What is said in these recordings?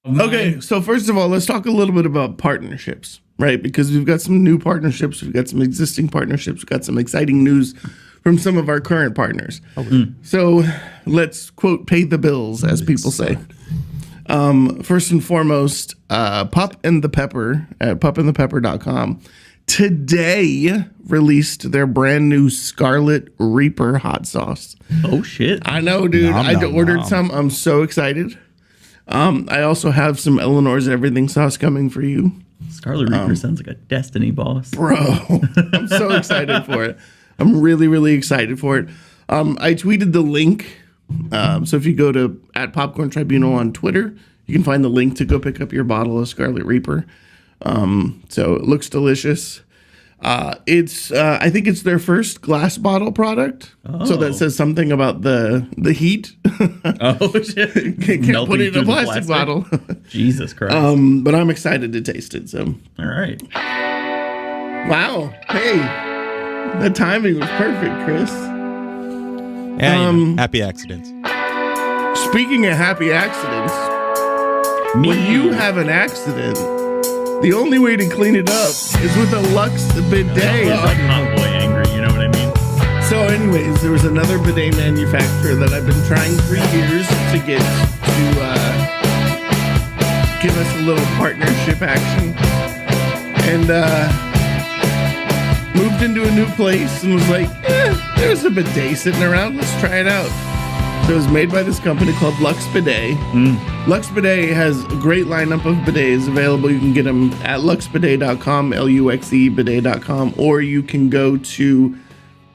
Okay, so first of all, let's talk a little bit about partnerships, right? Because we've got some new partnerships, we've got some existing partnerships, we've got some exciting news from some of our current partners. So let's quote pay the bills, as people say. First and foremost, Pup and the Pepper at pupandthepepper.com today released their brand new Scarlet Reaper hot sauce. Oh shit! I know, dude. I ordered some. I'm so excited. I also have some Eleanor's Everything sauce coming for you. Scarlet Reaper sounds like a Destiny boss. Bro, I'm so excited for it. I'm really, really excited for it. I tweeted the link. So if you go to @Popcorn Tribunal on Twitter, you can find the link to go pick up your bottle of Scarlet Reaper. So it looks delicious. It's I think it's their first glass bottle product. Oh. So that says something about the heat. Oh shit. Can't put it in a plastic bottle. Jesus Christ. But I'm excited to taste it. So all right. Wow. Hey. The timing was perfect, Chris. Yeah, happy accidents. Speaking of happy accidents, when you have an accident, the only way to clean it up is with a Lux bidet. It's like hot boy angry, you know what I mean? So anyways, there was another bidet manufacturer that I've been trying for years to get to give us a little partnership action. And moved into a new place and was like, there's a bidet sitting around. Let's try it out. So it was made by this company called Lux Bidet. Lux Bidet has a great lineup of bidets available. You can get them at luxebidet.com, Luxe bidet.com, or you can go to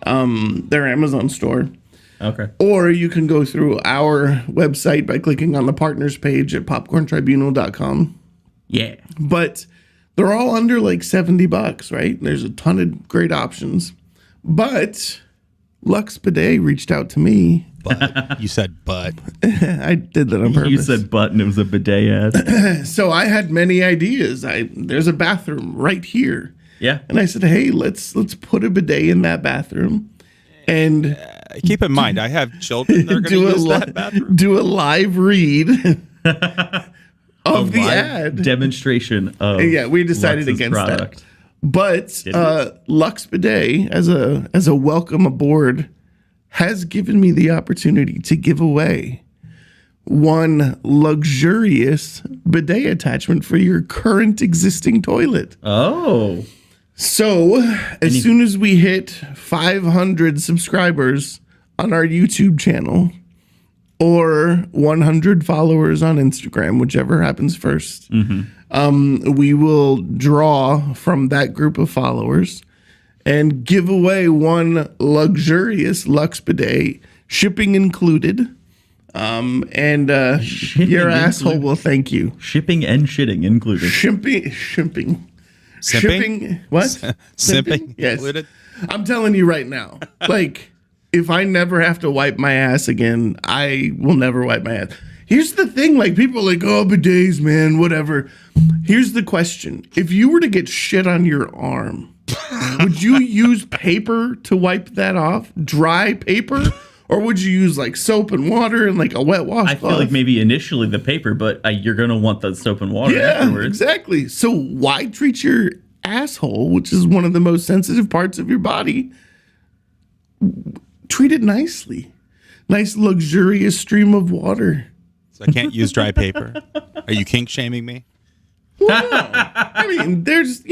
their Amazon store. Okay. Or you can go through our website by clicking on the partners page at popcorntribunal.com. Yeah. But they're all under like $70, right? There's a ton of great options. But Lux Bidet reached out to me. But you said but. I did that on purpose. You said but and it was a bidet ad. So I had many ideas. There's a bathroom right here. Yeah. And I said, hey, let's put a bidet in that bathroom. And keep in mind, I have children that are going to use that bathroom. Do a live read of the ad. Demonstration of yeah, we decided Lux's against product. that. But Lux Bidet, as a welcome aboard, has given me the opportunity to give away one luxurious bidet attachment for your current existing toilet. Oh. So, as soon as we hit 500 subscribers on our YouTube channel or 100 followers on Instagram, whichever happens first, we will draw from that group of followers and give away one luxurious Lux Bidet, shipping included. And your asshole will thank you. Shipping and shitting included. Shipping. Simping? What? Simping? Yes. Included? I'm telling you right now, like, if I never have to wipe my ass again, I will never wipe my ass. Here's the thing, like, people are like, oh, bidets, man, whatever. Here's the question. If you were to get shit on your arm, would you use paper to wipe that off? Dry paper? Or would you use like soap and water and like a wet washcloth? I feel like maybe initially the paper, but you're going to want the soap and water afterwards. Exactly. So why treat your asshole, which is one of the most sensitive parts of your body, treat it nicely. Nice luxurious stream of water. So I can't use dry paper. Are you kink shaming me? Well, no. I mean, there's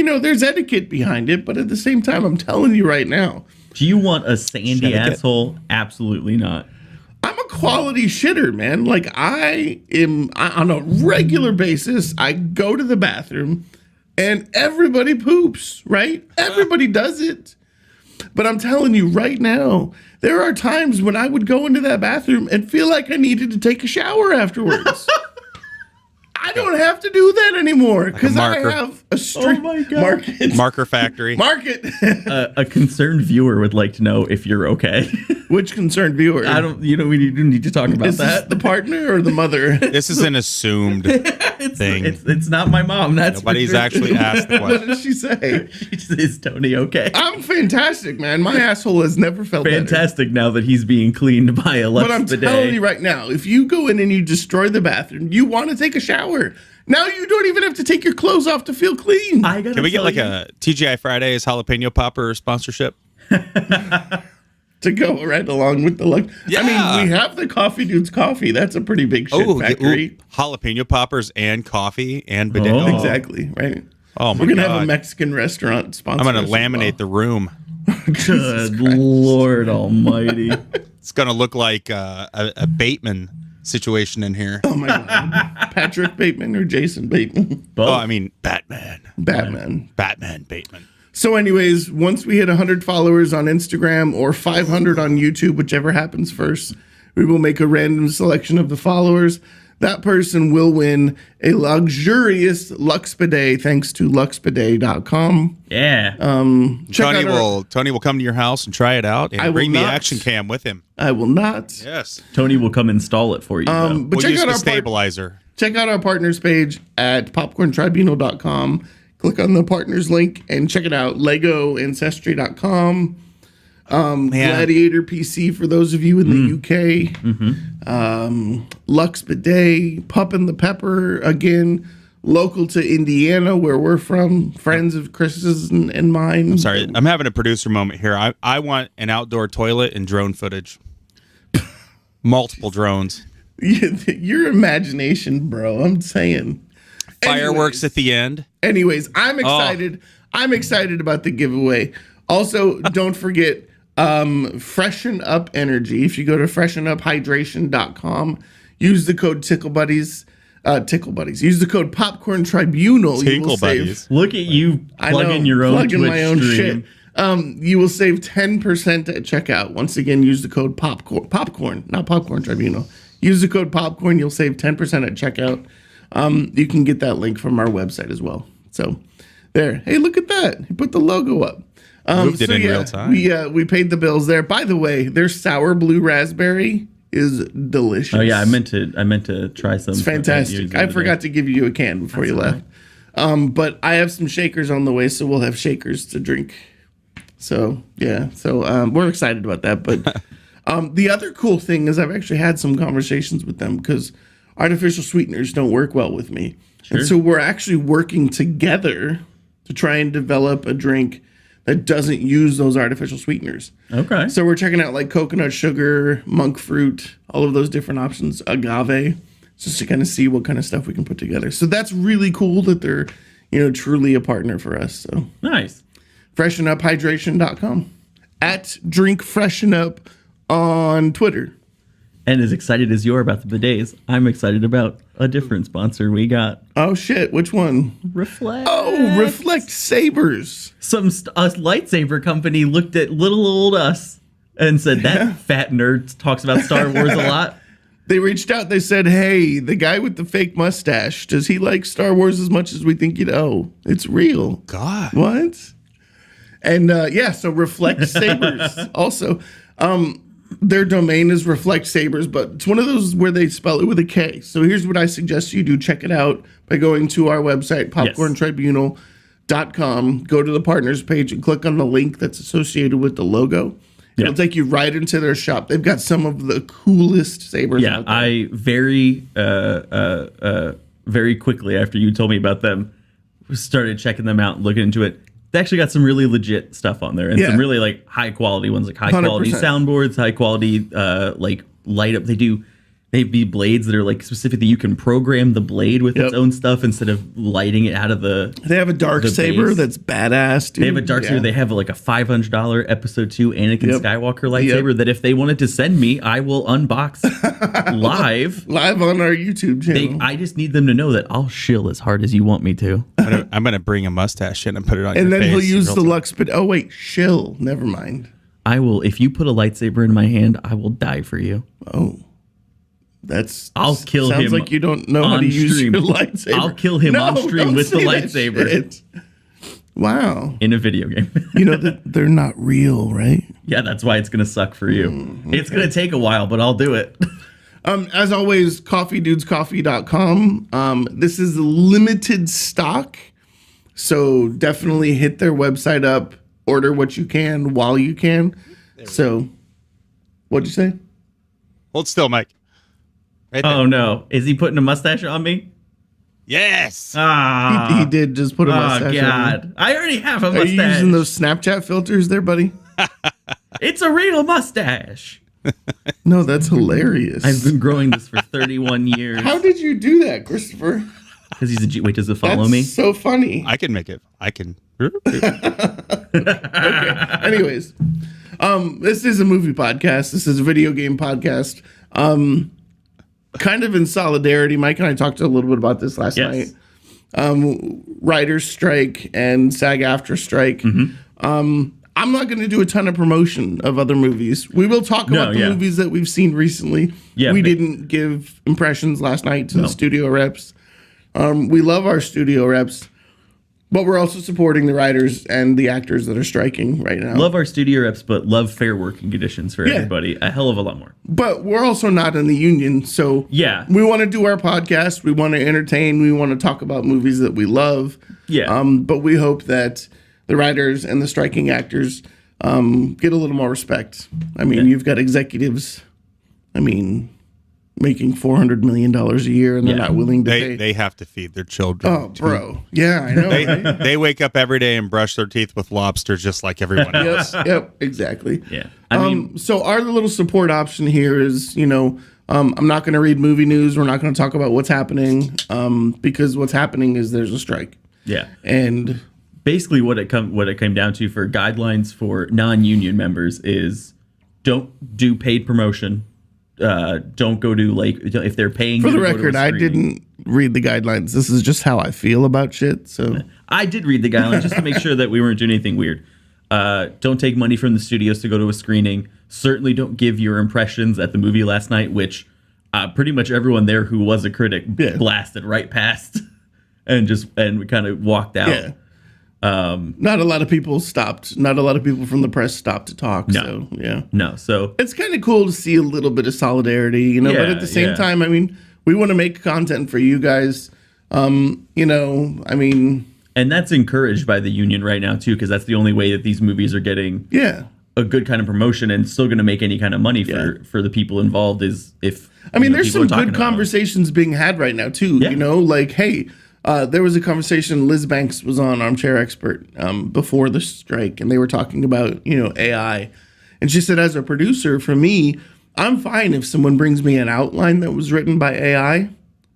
etiquette behind it, but at the same time, I'm telling you right now. Do you want a sandy asshole? Absolutely not. I'm a quality shitter, man. Like I on a regular basis, I go to the bathroom and everybody poops, right? Everybody does it. But I'm telling you right now, there are times when I would go into that bathroom and feel like I needed to take a shower afterwards. I don't have to do that anymore because I have a strict marker factory. Market. A concerned viewer would like to know if you're okay. Which concerned viewer? I don't. We need to talk about Is that. This the partner or the mother? This is an assumed thing. It's not my mom. That's Nobody's actually asked the question. What did she say? Is Tony okay? I'm fantastic, man. My asshole has never felt fantastic now that he's being cleaned by a Lux But I'm bidet. telling you right now, if you go in and you destroy the bathroom, you want to take a shower. better. Now you don't even have to take your clothes off to feel clean. I gotta Can we get tell like you, a TGI Fridays jalapeno popper sponsorship? To go right along with the look. Yeah. I mean, we have the Coffee Dudes coffee. That's a pretty big shit factory. Jalapeno poppers and coffee and bidet. Oh. Exactly, right? Oh my We're going to God. have a Mexican restaurant sponsor. I'm going to laminate the room. good Lord Almighty. It's going to look like a Bateman situation in here. Oh my God. Patrick Bateman or Jason Bateman? Oh, I mean, Batman. Batman. Batman Bateman. So anyways, once we hit 100 followers on Instagram or 500 on YouTube, whichever happens first, we will make a random selection of the followers. That person will win a luxurious Lux Bidet thanks to luxbidet.com. Yeah. Tony will come to your house and try it out I and will bring the not. action cam with him. I will not. Yes. Tony will come install it for you. though. But We'll check use out the our stabilizer. check out our partners page at popcorntribunal.com. Click on the partners link and check it out. LegoAncestry.com. Gladiator PC for those of you in the UK. Lux Bidet, Pup and the Pepper, again, local to Indiana, where we're from. Friends of Chris's and mine. Sorry, I'm having a producer moment here. I want an outdoor toilet and drone footage. Multiple drones. Your imagination, bro. I'm saying. Fireworks at the end. Anyways, I'm excited. I'm excited about the giveaway. Also, don't forget Freshen Up Energy. If you go to freshenuphydration.com, use the code Tickle Buddies. Use the code Popcorn Tribunal. Tinkle Buddies. Look at you plugging your own plugging Twitch my own stream. shit. You will save 10% at checkout. Once again, use the code Popcorn, not Popcorn Tribunal. Use the code Popcorn. You'll save 10% at checkout. You can get that link from our website as well. So there. Hey, look at that. He put the logo up. Moved it in real time. We paid the bills there. By the way, their sour blue raspberry is delicious. Oh yeah, I meant to try some. It's fantastic. I forgot to give you a can before you left. But I have some shakers on the way, so we'll have shakers to drink. So yeah, we're excited about that. But the other cool thing is I've actually had some conversations with them because artificial sweeteners don't work well with me, and so we're actually working together to try and develop a drink that doesn't use those artificial sweeteners. Okay. So we're checking out like coconut sugar, monk fruit, all of those different options, agave, just to kind of see what kind of stuff we can put together. So that's really cool that they're, truly a partner for us. So Nice. freshenuphydration.com at Drink Freshen Up on Twitter. And as excited as you're about the bidets, I'm excited about a different sponsor we got. Oh shit, which one? Reflect. Oh, Reflect Sabers. A lightsaber company looked at little old us and said, that fat nerd talks about Star Wars a lot. They reached out, they said, hey, the guy with the fake mustache, does he like Star Wars as much as we think he'd know? It's real. God. What? And so Reflect Sabers also. Their domain is Reflect Sabers, but it's one of those where they spell it with a K. So here's what I suggest you do. Check it out by going to our website, popcorntribunal.com. Go to the partners page and click on the link that's associated with the logo. It'll take you right into their shop. They've got some of the coolest sabers out there. I very quickly after you told me about them, started checking them out and looking into it. They actually got some really legit stuff on there and some really like high quality ones, like high quality 100%. soundboards, high quality like light up. They be blades that are like specific that you can program the blade with its own stuff instead of lighting it out of the. They have a dark the saber base. that's badass, dude. They have a dark saber. They have like a $500 episode 2 Anakin Skywalker lightsaber that if they wanted to send me, I will unbox live on our YouTube channel. I just need them to know that I'll shill as hard as you want me to. I'm gonna bring a mustache in and put it on your and then face. he'll use the real Lux, but oh wait, shill. Never mind. I will. If you put a lightsaber in my hand, I will die for you. Oh. I'll kill him. Sounds like you don't know how to use your lightsaber. I'll kill him on stream don't with the say that lightsaber. shit. Wow. In a video game. You know that they're not real, right? Yeah, that's why it's going to suck for you. It's going to take a while, but I'll do it. As always, coffeedudescoffee.com. This is limited stock, so definitely hit their website up, order what you can while you can. So, what'd you say? Hold still, Mike. Right there. Oh, no. Is he putting a mustache on me? Yes. Ah, He did just put a oh mustache on. God! I already have a Are mustache. you using those Snapchat filters there, buddy? It's a real mustache. No, that's hilarious. I've been growing this for 31 years. How did you do that, Christopher? Because he's a G. Wait, does it follow That's me? so funny. I can make it. I can. Anyways, this is a movie podcast. This is a video game podcast. Kind of in solidarity, Mike and I talked a little bit about this last Yes. night. Writers' strike and SAG-AFTRA strike. I'm not going to do a ton of promotion of other movies. We will talk about the movies that we've seen recently. Yeah, we but- didn't give impressions last night to the studio reps. We love our studio reps, but we're also supporting the writers and the actors that are striking right now. Love our studio reps, but love fair working conditions for everybody a hell of a lot more. But we're also not in the union, so Yeah. we want to do our podcast. We want to entertain. We want to talk about movies that we love. Yeah. But we hope that the writers and the striking actors get a little more respect. I mean, you've got executives, making $400 million a year, and they're not willing to pay. They have to feed their children. Oh, bro. Yeah, I know. right? They wake up every day and brush their teeth with lobster just like everyone else. Yep, exactly. Yeah. I mean, So our little support option here is, I'm not going to read movie news. We're not going to talk about what's happening because what's happening is there's a strike. yeah. And Basically, what it came down to for guidelines for non-union members is don't do paid promotion. Don't go to if they're paying. for you the to go to a record, I screening. didn't read the guidelines. This is just how I feel about shit. So I did read the guidelines just to make sure that we weren't doing anything weird. Don't take money from the studios to go to a screening. Certainly don't give your impressions at the movie last night, which pretty much everyone there who was a critic blasted right past and we kind of walked out. yeah. Not a lot of people stopped. Not a lot of people from the press stopped to talk. No. So yeah. No, so It's kind of cool to see a little bit of solidarity, but at the same time, we want to make content for you guys. and that's encouraged by the union right now too, because that's the only way that these movies are getting yeah. a good kind of promotion and still going to make any kind of money for the people involved is if There's people are some talking good about it. conversations being had right now too. Yeah. Hey, there was a conversation. Liz Banks was on Armchair Expert before the strike, and they were talking about AI, and she said, as a producer, for me, I'm fine if someone brings me an outline that was written by AI,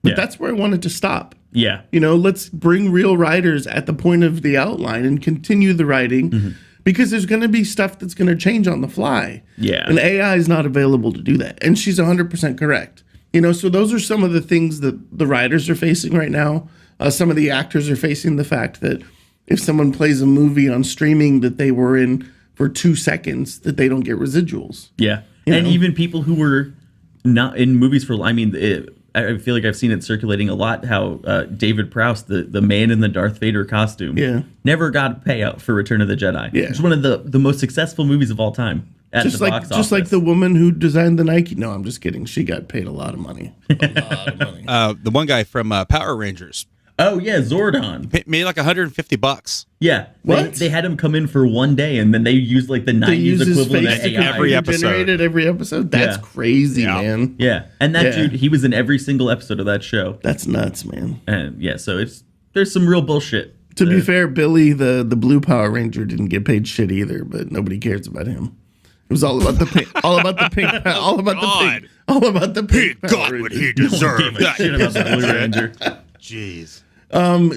but that's where I wanted to stop. Yeah. Let's bring real writers at the point of the outline and continue the writing. Because there's going to be stuff that's going to change on the fly. Yeah. And AI is not available to do that. And she's 100% correct. So those are some of the things that the writers are facing right now. Some of the actors are facing the fact that if someone plays a movie on streaming that they were in for 2 seconds, that they don't get residuals. Yeah. And even people who were not in movies for, I feel like I've seen it circulating a lot how David Prowse, the man in the Darth Vader costume, never got a payout for Return of the Jedi. Yeah. It's one of the most successful movies of all time at the box office. Just like the woman who designed the Nike. No, I'm just kidding. She got paid a lot of money. The one guy from Power Rangers Oh, yeah, Zordon. made like $150. Yeah. What? They had him come in for one day, and then they used the They 90s use his equivalent face of to AI. every episode. generate it every episode. That's Yeah. crazy, Yeah. man. Yeah. And that Yeah. dude, he was in every single episode of that show. That's nuts, man. And yeah, so there's some real bullshit. To be fair, Billy, the blue Power Ranger, didn't get paid shit either, but nobody cares about him. It was all about the pink, all about the pink, all about the pink, all about the pink. Power Ranger. Shit about the Blue Ranger. Jeez.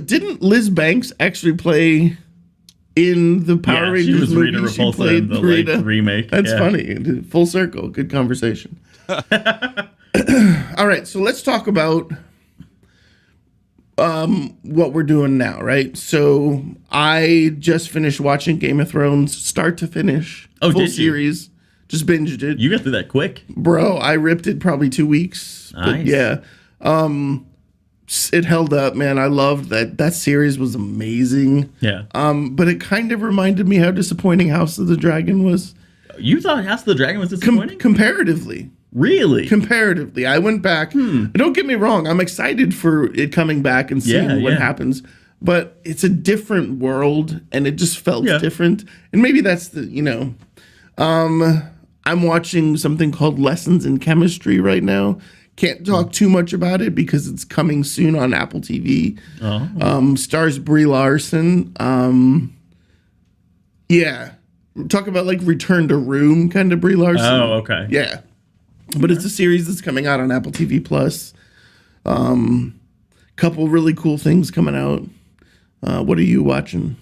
Didn't Liz Banks actually play in the Power Yeah, Rangers she was movie? Rita She Repulsa played in the Rita. remake. That's Yeah. funny. Full circle. Good conversation. All right, so let's talk about what we're doing now, right? So I just finished watching Game of Thrones, start to finish, Oh, full did you? series. Just binged it, You got through that quick. bro. I ripped it probably 2 weeks. But Nice. yeah, it held up, man. I loved that. That series was amazing. Yeah. But it kind of reminded me how disappointing House of the Dragon was. You thought House of the Dragon was disappointing? Comparatively. Really? Comparatively, I went back. Don't get me wrong, I'm excited for it coming back and seeing what happens. But it's a different world, and it just felt different. And maybe that's I'm watching something called Lessons in Chemistry right now. Can't talk too much about it because it's coming soon on Apple TV. Oh. Stars Brie Larson. Yeah. Talk about like Return to Room kind of Brie Larson. Oh, okay. Yeah. But it's a series that's coming out on Apple TV Plus. Couple really cool things coming out. What are you watching?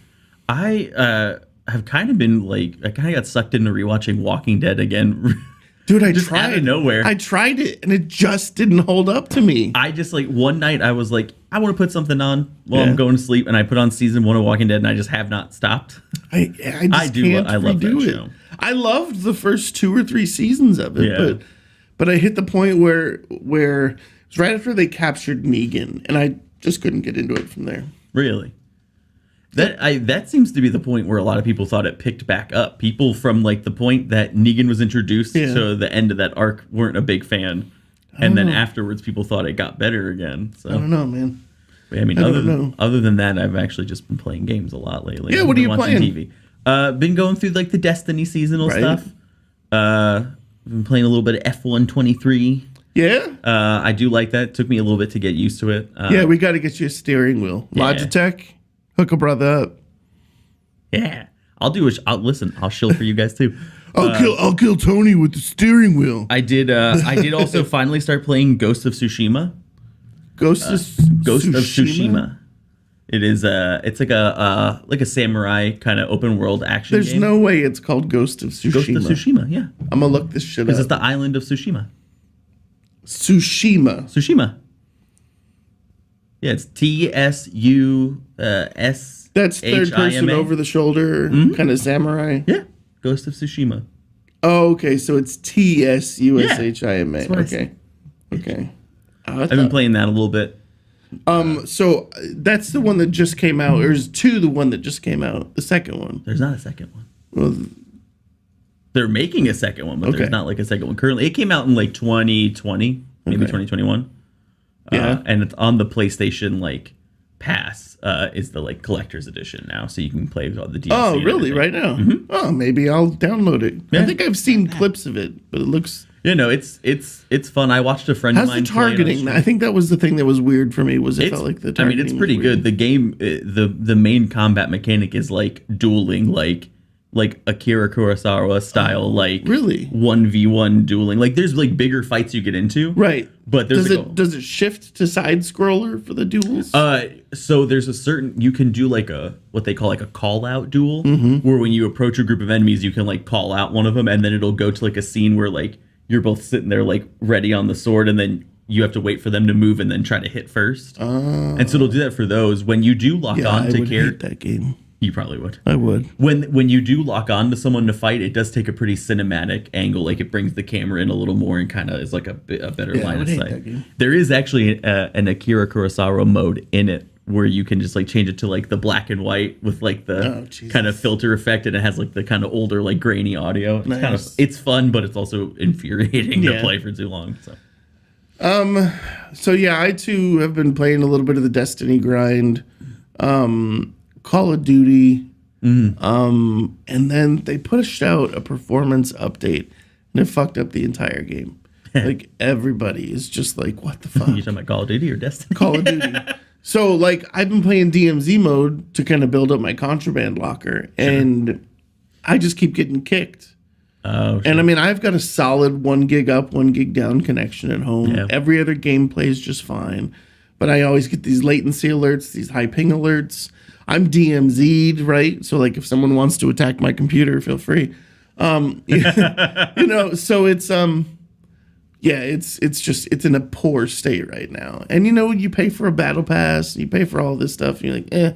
I have kind of been like, I kind of got sucked into rewatching Walking Dead again. Dude, I Just tried. out of nowhere. I tried it and it just didn't hold up to me. I just like one night I was like, I want to put something on while Yeah. I'm going to sleep, and I put on season 1 of Walking Dead, and I just have not stopped. I just I do. Can't I love that redo it. show. I loved the first 2 or 3 seasons of it, Yeah. but I hit the point where it was right after they captured Negan, and I just couldn't get into it from there. Really? That seems to be the point where a lot of people thought it picked back up. People from like the point that Negan was introduced Yeah. to the end of that arc weren't a big fan. And then afterwards people thought it got better again. So I don't know, man. I mean, I other don't know. other than that, I've actually just been playing games a lot lately. Yeah, I've what are been you watching playing? TV. Been going through like the Destiny seasonal Right. stuff. Been playing a little bit of F123. Yeah? I do like that. It took me a little bit to get used to it. Yeah, we got to get you a steering wheel. Yeah. Logitech, hook a brother up. Yeah. Listen, I'll shill for you guys too. I'll kill Tony with the steering wheel. I did also finally start playing Ghost of Tsushima. Ghost of Tsushima. It is it's like a samurai kind of open world action There's game. no way it's called Ghost of Tsushima. Ghost of Tsushima, yeah. I'm gonna look this shit Because up. it's the island of Tsushima. Tsushima. Tsushima. Yeah, it's TSUS. That's third person over the shoulder, kind of samurai. Yeah, Ghost of Tsushima. Oh, okay. So it's TSUSHIMA. That's what I Okay. Okay. I've been playing that a little bit. So that's the one that just came out, or is 2 the one that just came out? The second one. There's not a second one. Well, They're making a second one, but Okay. there's not like a second one currently. It came out in like 2020, maybe Okay. 2021. Yeah. And it's on the PlayStation like Pass is the like collector's edition now, so you can play with all the DLC. oh, and really? everything. Right now? Oh, maybe I'll download it. I Yeah. think I've seen clips of it, but it looks. Yeah, no, it's fun. I watched a friend How's of the mine play it on targeting? stream. I think that was the thing that was weird for me. Was it felt like the I targeting? mean, it's was pretty weird. good. The game, the main combat mechanic is like dueling, like Akira Kurosawa style, like Really? 1v1 dueling. Like there's like bigger fights you get into, Right. But there's does it shift to side scroller for the duels? So there's a certain you can do like a what they call like a call out duel, Mm-hmm. where when you approach a group of enemies, you can like call out one of them, and then it'll go to like a scene where like you're both sitting there like ready on the sword, and then you have to wait for them to move and then try to hit first. And so it'll do that for those. When you do lock yeah, on I to would hate character, that game. you probably would. I would. When you do lock on to someone to fight, it does take a pretty cinematic angle. Like it brings the camera in a little more and kind of is like a better Yeah, I line would of hate sight. that game. There is actually an Akira Kurosawa mode in it where you can just like change it to like the black and white with like the Oh, Jesus. kind of filter effect, and it has like the kind of older like grainy audio. It's kind of Nice. it's fun, but it's also infuriating to Yeah. play for too long. So So yeah, I too have been playing a little bit of the Destiny grind, Call of Duty, and then they pushed out a performance update, and it fucked up the entire game. Like everybody is just like, what the fuck? you talking about Call of Duty or Destiny? Call of Duty. So like I've been playing DMZ mode to kind of build up my contraband locker, and I just keep getting kicked. Oh, And I mean, I've got a solid 1 gig up, 1 gig down connection at home. Yeah. Every other game plays just fine. But I always get these latency alerts, these high ping alerts. I'm DMZ'd, right? So like if someone wants to attack my computer, feel free. You know, so it's yeah, it's just it's in a poor state right now. And you know, you pay for a battle pass, you pay for all this stuff, and you're like, eh.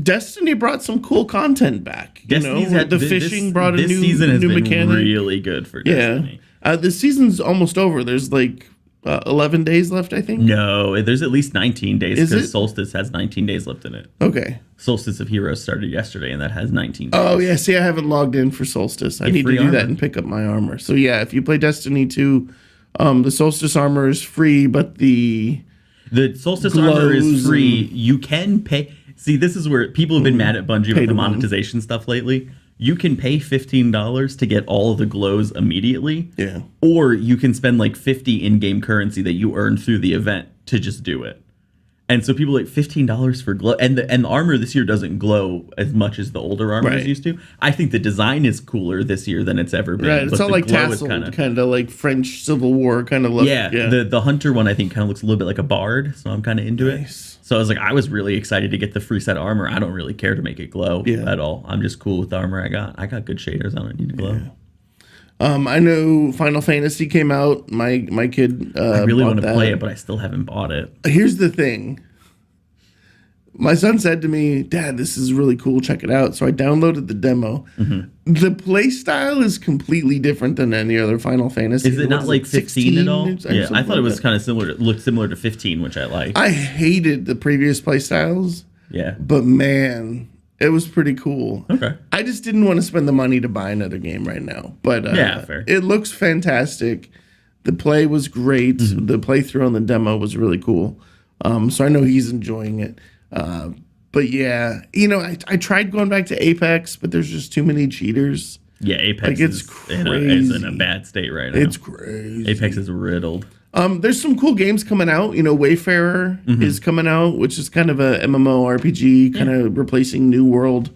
Destiny brought some cool content back. You Destiny's know, had the this fishing brought a this new season has new been mechanic. really good for Yeah. Destiny. The season's almost over. There's like 11 days left, I think. No, there's at least 19 days Is because it? Solstice has 19 days left in it. Okay. Solstice of Heroes started yesterday, and that has 19 days. Oh, yeah. See, I haven't logged in for Solstice. I Get need to free do that armor. and pick up my armor. So, yeah, if you play Destiny 2, the Solstice armor is free, but the. The Solstice armor is Glows free. You can pay. See, this is where people have been mad at Bungie Pay with to the win. monetization stuff lately. you can pay $15 to get all of the glows immediately. Yeah. Or you can spend like 50 in-game currency that you earn through the event to just do it. And so people like $15 for glow, and the armor this year doesn't glow as much as the older armor Right. used to. I think the design is cooler this year than it's ever been. Right. It's but all the like glow is tasseled, kind of like French Civil War kind of look. yeah, the hunter one I think kind of looks a little bit like a bard, so I'm kind of into Nice. it. So I was really excited to get the free set armor. I don't really care to make it glow at all. I'm just cool with the armor I got. I got good shaders. I don't need to glow. I know Final Fantasy came out. My kid I really bought want to that. play it, but I still haven't bought it. Here's the thing. My son said to me, "Dad, this is really cool. Check it out." So I downloaded the demo. Mm-hmm. The play style is completely different than any other Final Fantasy. Is it not like 15 at all? Yeah, I thought it was Like kind of similar. Looked similar to 15, which I like. I hated the previous play styles, Yeah. but man, it was pretty cool. Okay. I just didn't want to spend the money to buy another game right now. But Yeah, fair. it looks fantastic. The play was great. Mm-hmm. The playthrough on the demo was really cool. So I know he's enjoying it. But yeah, I tried going back to Apex, but there's just too many cheaters. Yeah, Apex Like, it's is in a crazy. bad state right now. It's crazy. Apex is riddled. There's some cool games coming out. Wayfarer Mm-hmm. is coming out, which is kind of a MMORPG, kind of replacing New World.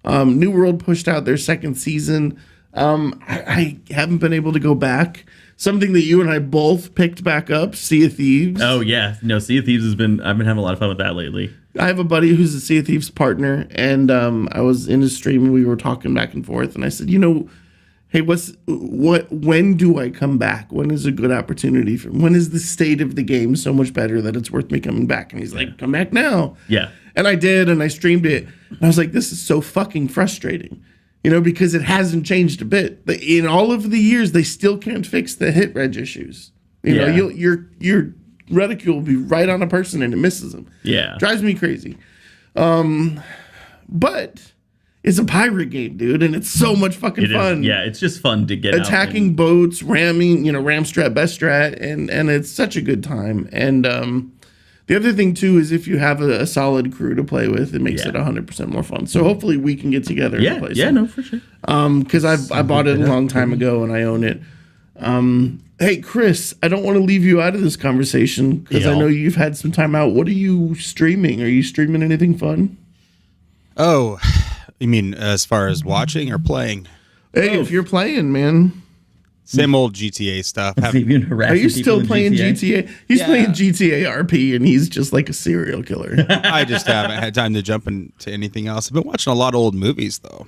New World pushed out their second season. I haven't been able to go back. Something that you and I both picked back up, Sea of Thieves. Oh yeah, no, Sea of Thieves I've been having a lot of fun with that lately. I have a buddy who's a Sea of Thieves partner, and I was in his stream and we were talking back and forth, and I said, hey, when do I come back? When is a good opportunity when is the state of the game so much better that it's worth me coming back? And he's like, come back now. Yeah. And I did, and I streamed it. And I was like, this is so fucking frustrating, because it hasn't changed a bit. In all of the years, they still can't fix the hit reg issues. Your reticule will be right on a person and it misses them. Yeah. Drives me crazy. But it's a pirate game, dude, and it's so much fucking It is. fun. Yeah, it's just fun to get out Attacking boats, ramming, ram strat, best strat, and it's such a good time. And the other thing too is if you have a solid crew to play with, it makes it 100% more fun. So hopefully we can get together and play. No, for sure. Because I bought it a long time ago and I own it. Hey Chris, I don't want to leave you out of this conversation because I know you've had some time out. What are you streaming? Are you streaming anything fun? Oh, you mean as far as watching or playing? Hey, if you're playing, man. Same old GTA stuff. Even harassing Are you people still in playing GTA? He's Yeah. playing GTA RP, and he's just like a serial killer. I just haven't had time to jump into anything else. I've been watching a lot of old movies though.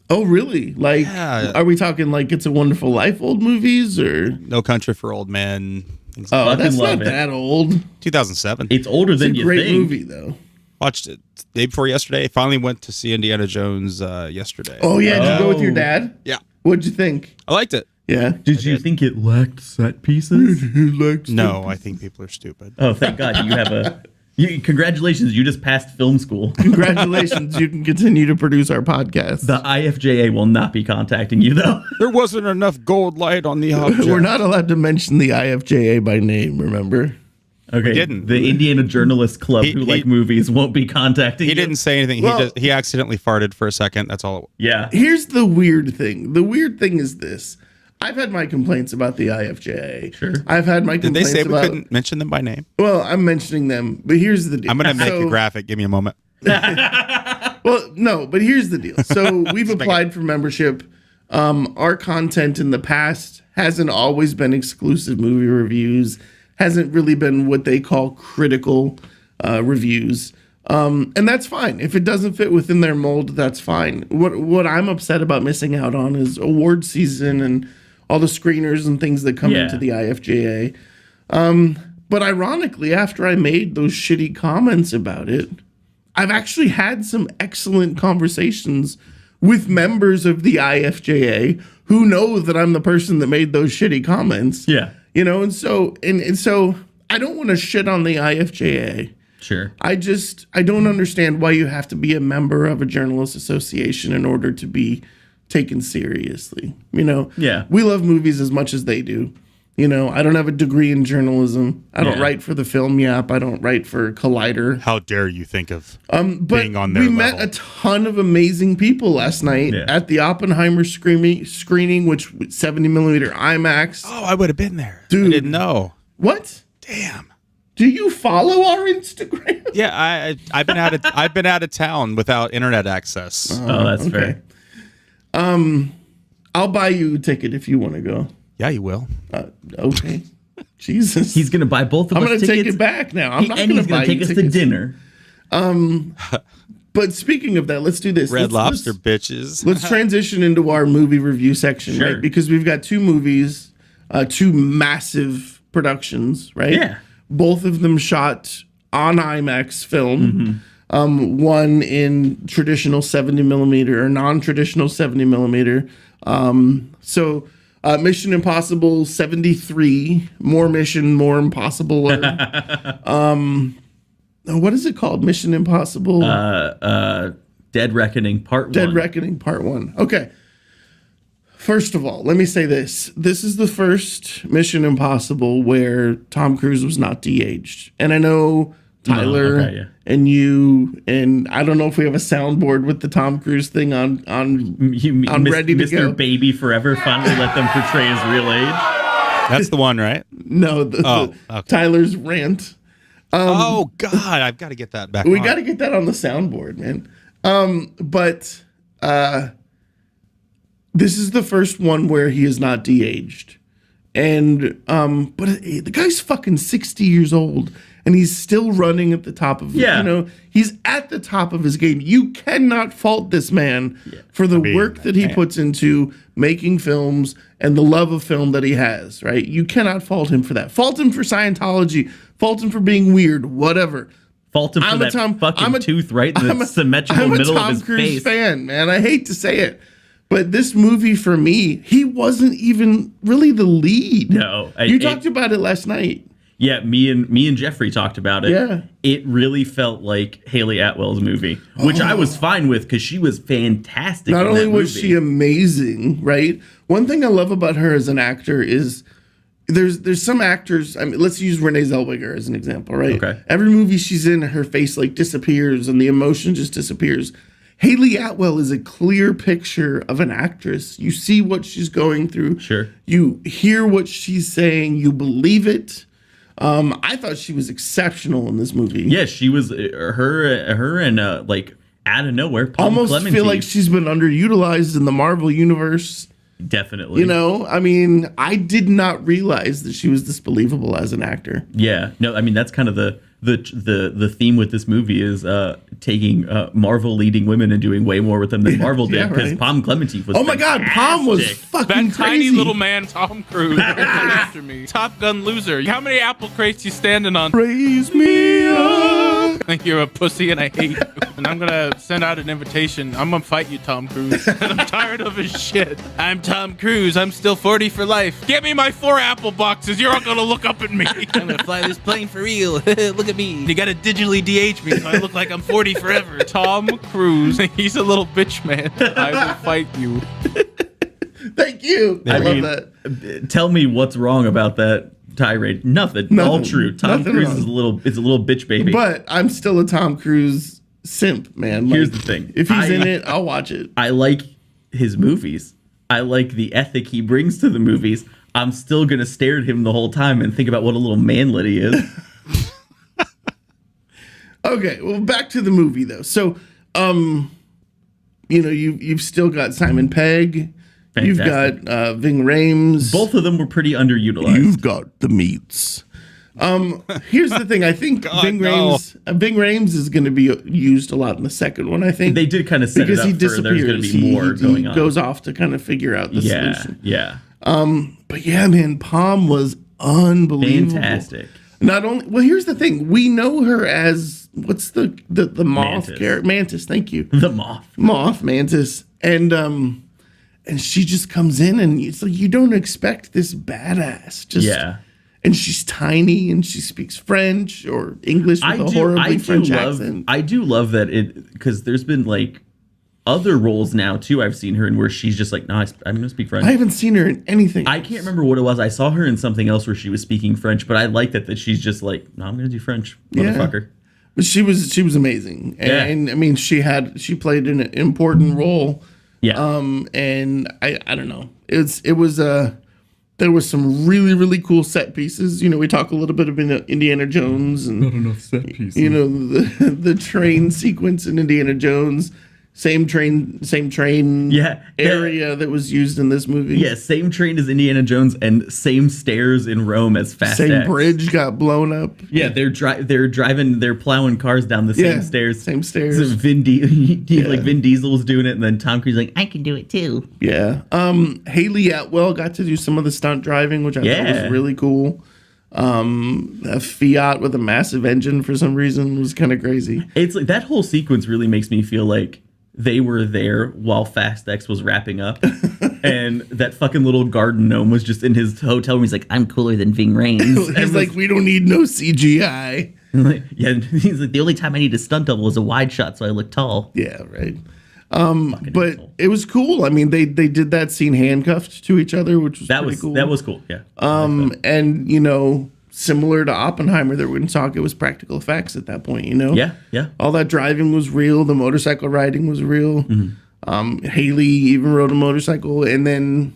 Oh, really? Like, Yeah. are we talking like It's a Wonderful Life old movies, or? No Country for Old Men. Things Oh, Fucking that's love not it. that old. 2007. It's older It's a than you great think. movie, though. Watched it day before yesterday. Finally went to see Indiana Jones yesterday. Oh yeah, did you go with your Oh. dad? Yeah, What'd you think? I liked it. Yeah. Did you think it lacked set pieces? No, I think people are stupid. Oh, thank God you have a. Congratulations, you just passed film school. Congratulations, you can continue to produce our podcast. The IFJA will not be contacting you though. There wasn't enough gold light on the object. We're not allowed to mention the IFJA by name, remember? Okay, didn't. the Indiana Journalist Club He- who he- like movies won't be contacting He you. didn't say anything. Well- He accidentally farted for a second. That's all. Yeah. Here's the weird thing. The weird thing is this. I've had my complaints about the IFJA. Sure. I've had my Did they complaints say we about. couldn't mention them by name? Well, I'm mentioning them, but here's the deal. I'm gonna make a So- graphic. Give me a moment. Well, no, but here's the deal. So we've applied for membership. Our content in the past hasn't always been exclusive movie reviews, hasn't really been what they call critical reviews. And that's fine. If it doesn't fit within their mold, that's fine. What I'm upset about missing out on is award season and all the screeners and things that come Yeah. into the IFJA. But ironically, after I made those shitty comments about it, I've actually had some excellent conversations with members of the IFJA who know that I'm the person that made those shitty comments. Yeah. And so I don't want to shit on the IFJA. Sure. I don't understand why you have to be a member of a journalist association in order to be taken seriously. Yeah. We love movies as much as they do. You know, I don't have a degree in journalism. I don't Yeah. write for the Film Yap. I don't write for Collider. How dare you think of But being on their we met level. a ton of amazing people last night Yeah. at the Oppenheimer screening, which 70 millimeter IMAX. Oh, I would have been there. Dude. I didn't know. What? Damn. Do you follow our Instagram? Yeah, I've been out of town without internet access. Oh, that's fair. I'll buy you a ticket if you want to go. Yeah, you will. Okay. Jesus. He's gonna buy both of I'm us going to tickets. take it back now. I'm not and going he's to buy gonna take you us to tickets. dinner. But speaking of that, let's do this. Red Let's- Lobster, let's- bitches. Let's transition into our movie review section, Sure. right? Because we've got two movies, two massive productions, right? Yeah. Both of them shot on IMAX film. One in traditional 70 millimeter or non-traditional 70 millimeter. So Mission Impossible 73, more Mission, more Impossible. What is it called? Mission Impossible. Dead Reckoning Part Dead 1. Reckoning Part 1. Okay. First of all, let me say this. This is the first Mission Impossible where Tom Cruise was not de-aged. And I know Tyler okay, yeah. and you, and I don't know if we have a soundboard with the Tom Cruise thing on I'm ready to Mr. go. Baby Forever finally let them portray his real age. That's the one, right? No, Oh, okay. Tyler's rant. Oh God, I've got to get that back. We on. got to get that on the soundboard, man. But this is the first one where he is not de-aged. And but the guy's fucking 60 years old and he's still running at the top of Yeah. you know, he's at the top of his game. You cannot fault this man for the work that he puts into making films and the love of film that he has, right? You cannot fault him for that. Fault him for Scientology, fault him for being weird, whatever. Fault him for that fucking tooth right in the symmetrical I'm a middle Tom of his Cruise face. fan, man. I hate to say it, but this movie for me, he wasn't even really the lead. No, you talked about it last night. Yeah, me and Jeffrey talked about it. Yeah. It really felt like Haley Atwell's movie, which I was fine with because she was fantastic. Not in only that was movie. she amazing, right? One thing I love about her as an actor is there's some actors. I mean, let's use Renee Zellweger as an example, right? Okay. Every movie she's in, her face like disappears and the emotion just disappears. Haley Atwell is a clear picture of an actress. You see what she's going through. Sure. You hear what she's saying. You believe it. I thought she was exceptional in this movie. Yeah, she was her and like out of nowhere. Palm Almost Clemente, feel like she's been underutilized in the Marvel universe. definitely. You know, I mean, I did not realize that she was this believable as an actor. Yeah, no, I mean that's kind of the theme with this movie is taking Marvel leading women and doing way more with them than Marvel yeah, did because right. Palm Clemente was. Oh my God, Palm was fantastic. fucking That crazy. tiny little man, Tom Cruise, after me. Top Gun loser. How many apple crates you standing on? Raise me up. I think you're a pussy and I hate you. And I'm gonna send out an invitation. I'm gonna fight you, Tom Cruise. And I'm tired of his shit. I'm Tom Cruise. I'm still 40 for life. Get me my 4 apple boxes. You're all gonna look up at me. I'm gonna fly this plane for real. Look at me. You gotta digitally DH me so I look like I'm 40 forever. Tom Cruise. He's a little bitch, man. I will fight you. Thank you. I love mean, that. Tell me what's wrong about that tirade. Nothing. All Nothing. true. Tom Nothing Cruise wrong. is a little bitch baby. But I'm still a Tom Cruise simp, man. Like, Here's the thing. If he's in it, I'll watch it. I like his movies. I like the ethic he brings to the movies. I'm still gonna stare at him the whole time and think about what a little manlet he is. Okay, well, back to the movie though. So, you know, you've still got Simon Pegg. You've got Fantastic. Ving Rhames. Both of them were pretty underutilized. You've got the meats. Here's the thing. I think Ving no. Rhames is going to be used a lot in the second one. I think They did kind of set because it he up for there's going to disappears. be more he going on. goes off to kind of figure out the yeah, solution. yeah, But yeah, man, Palm was unbelievable. fantastic. Not only well, here's the thing. We know her as what's the moth Mantis. character? Mantis. Thank you. The moth. Mantis, and she just comes in and it's like you don't expect this badass. Just Yeah. and she's tiny and she speaks French or English with a horribly French accent. I do love that it because there's been like other roles now too. I've seen her in where she's just like, no, I'm going to speak French. I haven't seen her in anything. I can't remember what it was. I saw her in something else where she was speaking French, but I like that she's just like, no, I'm going to do French, motherfucker. But she was amazing, and I mean, she played an important role. Yeah. And I don't know. There was some really, really cool set pieces. You know, we talk a little bit about Indiana Jones and Not enough set pieces. you know the train sequence in Indiana Jones. Same train Yeah. area that was used in this movie. Yeah, same train as Indiana Jones and same stairs in Rome as Fast Same X. bridge got blown up. Yeah, they're plowing cars down the same stairs. Same stairs. So Vin Diesel was doing it, and then Tom Cruise like, I can do it too. Yeah. Haley Atwell got to do some of the stunt driving, which I thought was really cool. A Fiat with a massive engine for some reason was kind of crazy. It's like that whole sequence really makes me feel like they were there while Fast X was wrapping up, and that fucking little garden gnome was just in his hotel room. He's like, I'm cooler than Ving Rhames. He's like, we don't need no CGI. Yeah, he's like, the only time I need a stunt double is a wide shot, so I look tall. Yeah, right. Fucking But asshole. it was cool. I mean, they did that scene handcuffed to each other, which was pretty cool. That was cool. Yeah. And you know, similar to Oppenheimer that we're going to talk, it was practical effects at that point. You know, Yeah. all that driving was real. The motorcycle riding was real. Haley even rode a motorcycle, and then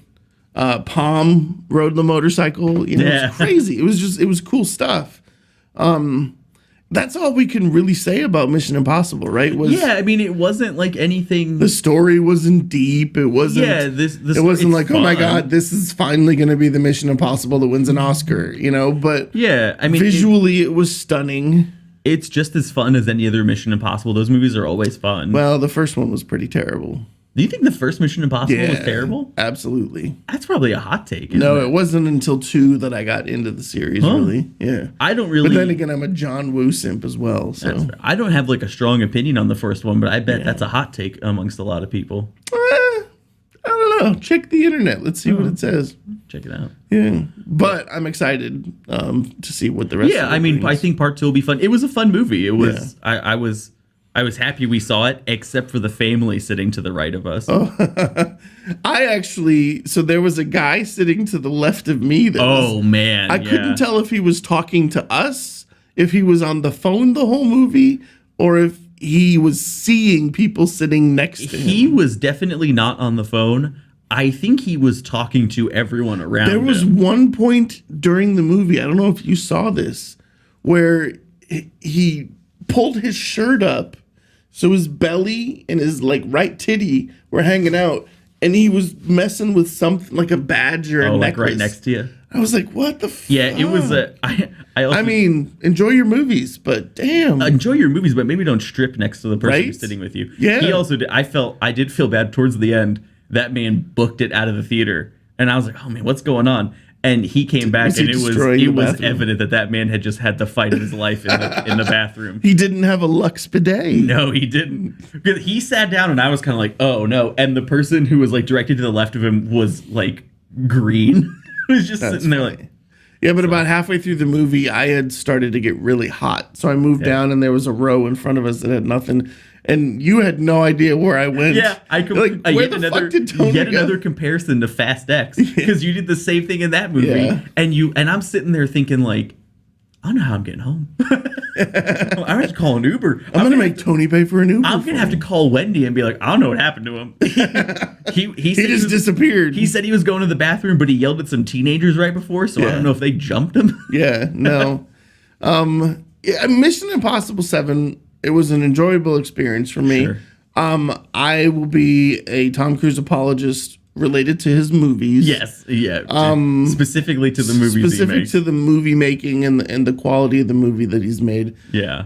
Palm rode the motorcycle. You know, it was crazy. It was cool stuff. That's all we can really say about Mission Impossible, right? Yeah, I mean, it wasn't like anything. The story wasn't deep. It wasn't. Yeah, it wasn't like, oh my god, this is finally going to be the Mission Impossible that wins an Oscar, you know. But yeah, I mean, visually, it was stunning. It's just as fun as any other Mission Impossible. Those movies are always fun. Well, the first one was pretty terrible. Do you think the first Mission Impossible was terrible? Absolutely. That's probably a hot take. No, isn't it wasn't until 2 that I got into the series. Really, yeah. I don't really. But then again, I'm a John Woo simp as well. So I don't have like a strong opinion on the first one, but I bet that's a hot take amongst a lot of people. I don't know. Check the internet. Let's see what it says. Check it out. Yeah, but I'm excited to see what the rest. Yeah, of it I mean, brings. I think part 2 will be fun. It was a fun movie. It was. I was happy we saw it, except for the family sitting to the right of us. So there was a guy sitting to the left of me. Man, I couldn't tell if he was talking to us, if he was on the phone the whole movie, or if he was seeing people sitting next to him. He was definitely not on the phone. I think he was talking to everyone around There was him. one point during the movie, I don't know if you saw this, where he pulled his shirt up so his belly and his like right titty were hanging out, and he was messing with something like a badge or a necklace. Like right next to you. I was like, what the fuck? Yeah, it was a. I mean, enjoy your movies, but damn. enjoy your movies, but maybe don't strip next to the person Right? who's sitting with you. Yeah. He also did. I did feel bad towards the end. That man booked it out of the theater, and I was like, oh man, what's going on? And he came back, Was he and it destroying the was bathroom? evident that man had just had the fight of his life in the bathroom. He didn't have a Lux bidet. No, he didn't. Because he sat down, and I was kind of like, oh no. And the person who was like directed to the left of him was like green. Was just sitting there like. Yeah, but about halfway through the movie, I had started to get really hot. So I moved down, and there was a row in front of us that had nothing. And you had no idea where I went. Yeah, I could. Like, where the fuck did Tony yet go? another comparison to Fast X, because you did the same thing in that movie, Yeah. and I'm sitting there thinking like, I don't know how I'm getting home. I have to call an Uber. I'm gonna make Tony pay for an Uber. I'm gonna have to call Wendy and be like, I don't know what happened to him. He said He just disappeared. He said he was going to the bathroom, but he yelled at some teenagers right before, so I Yeah. don't know if they jumped him. Yeah, no. Mission Impossible 7, it was an enjoyable experience for me. Sure. I will be a Tom Cruise apologist related to his movies. Yes, yeah. Specifically to the movies he Specific makes. to the movie making and the quality of the movie that he's made. Yeah.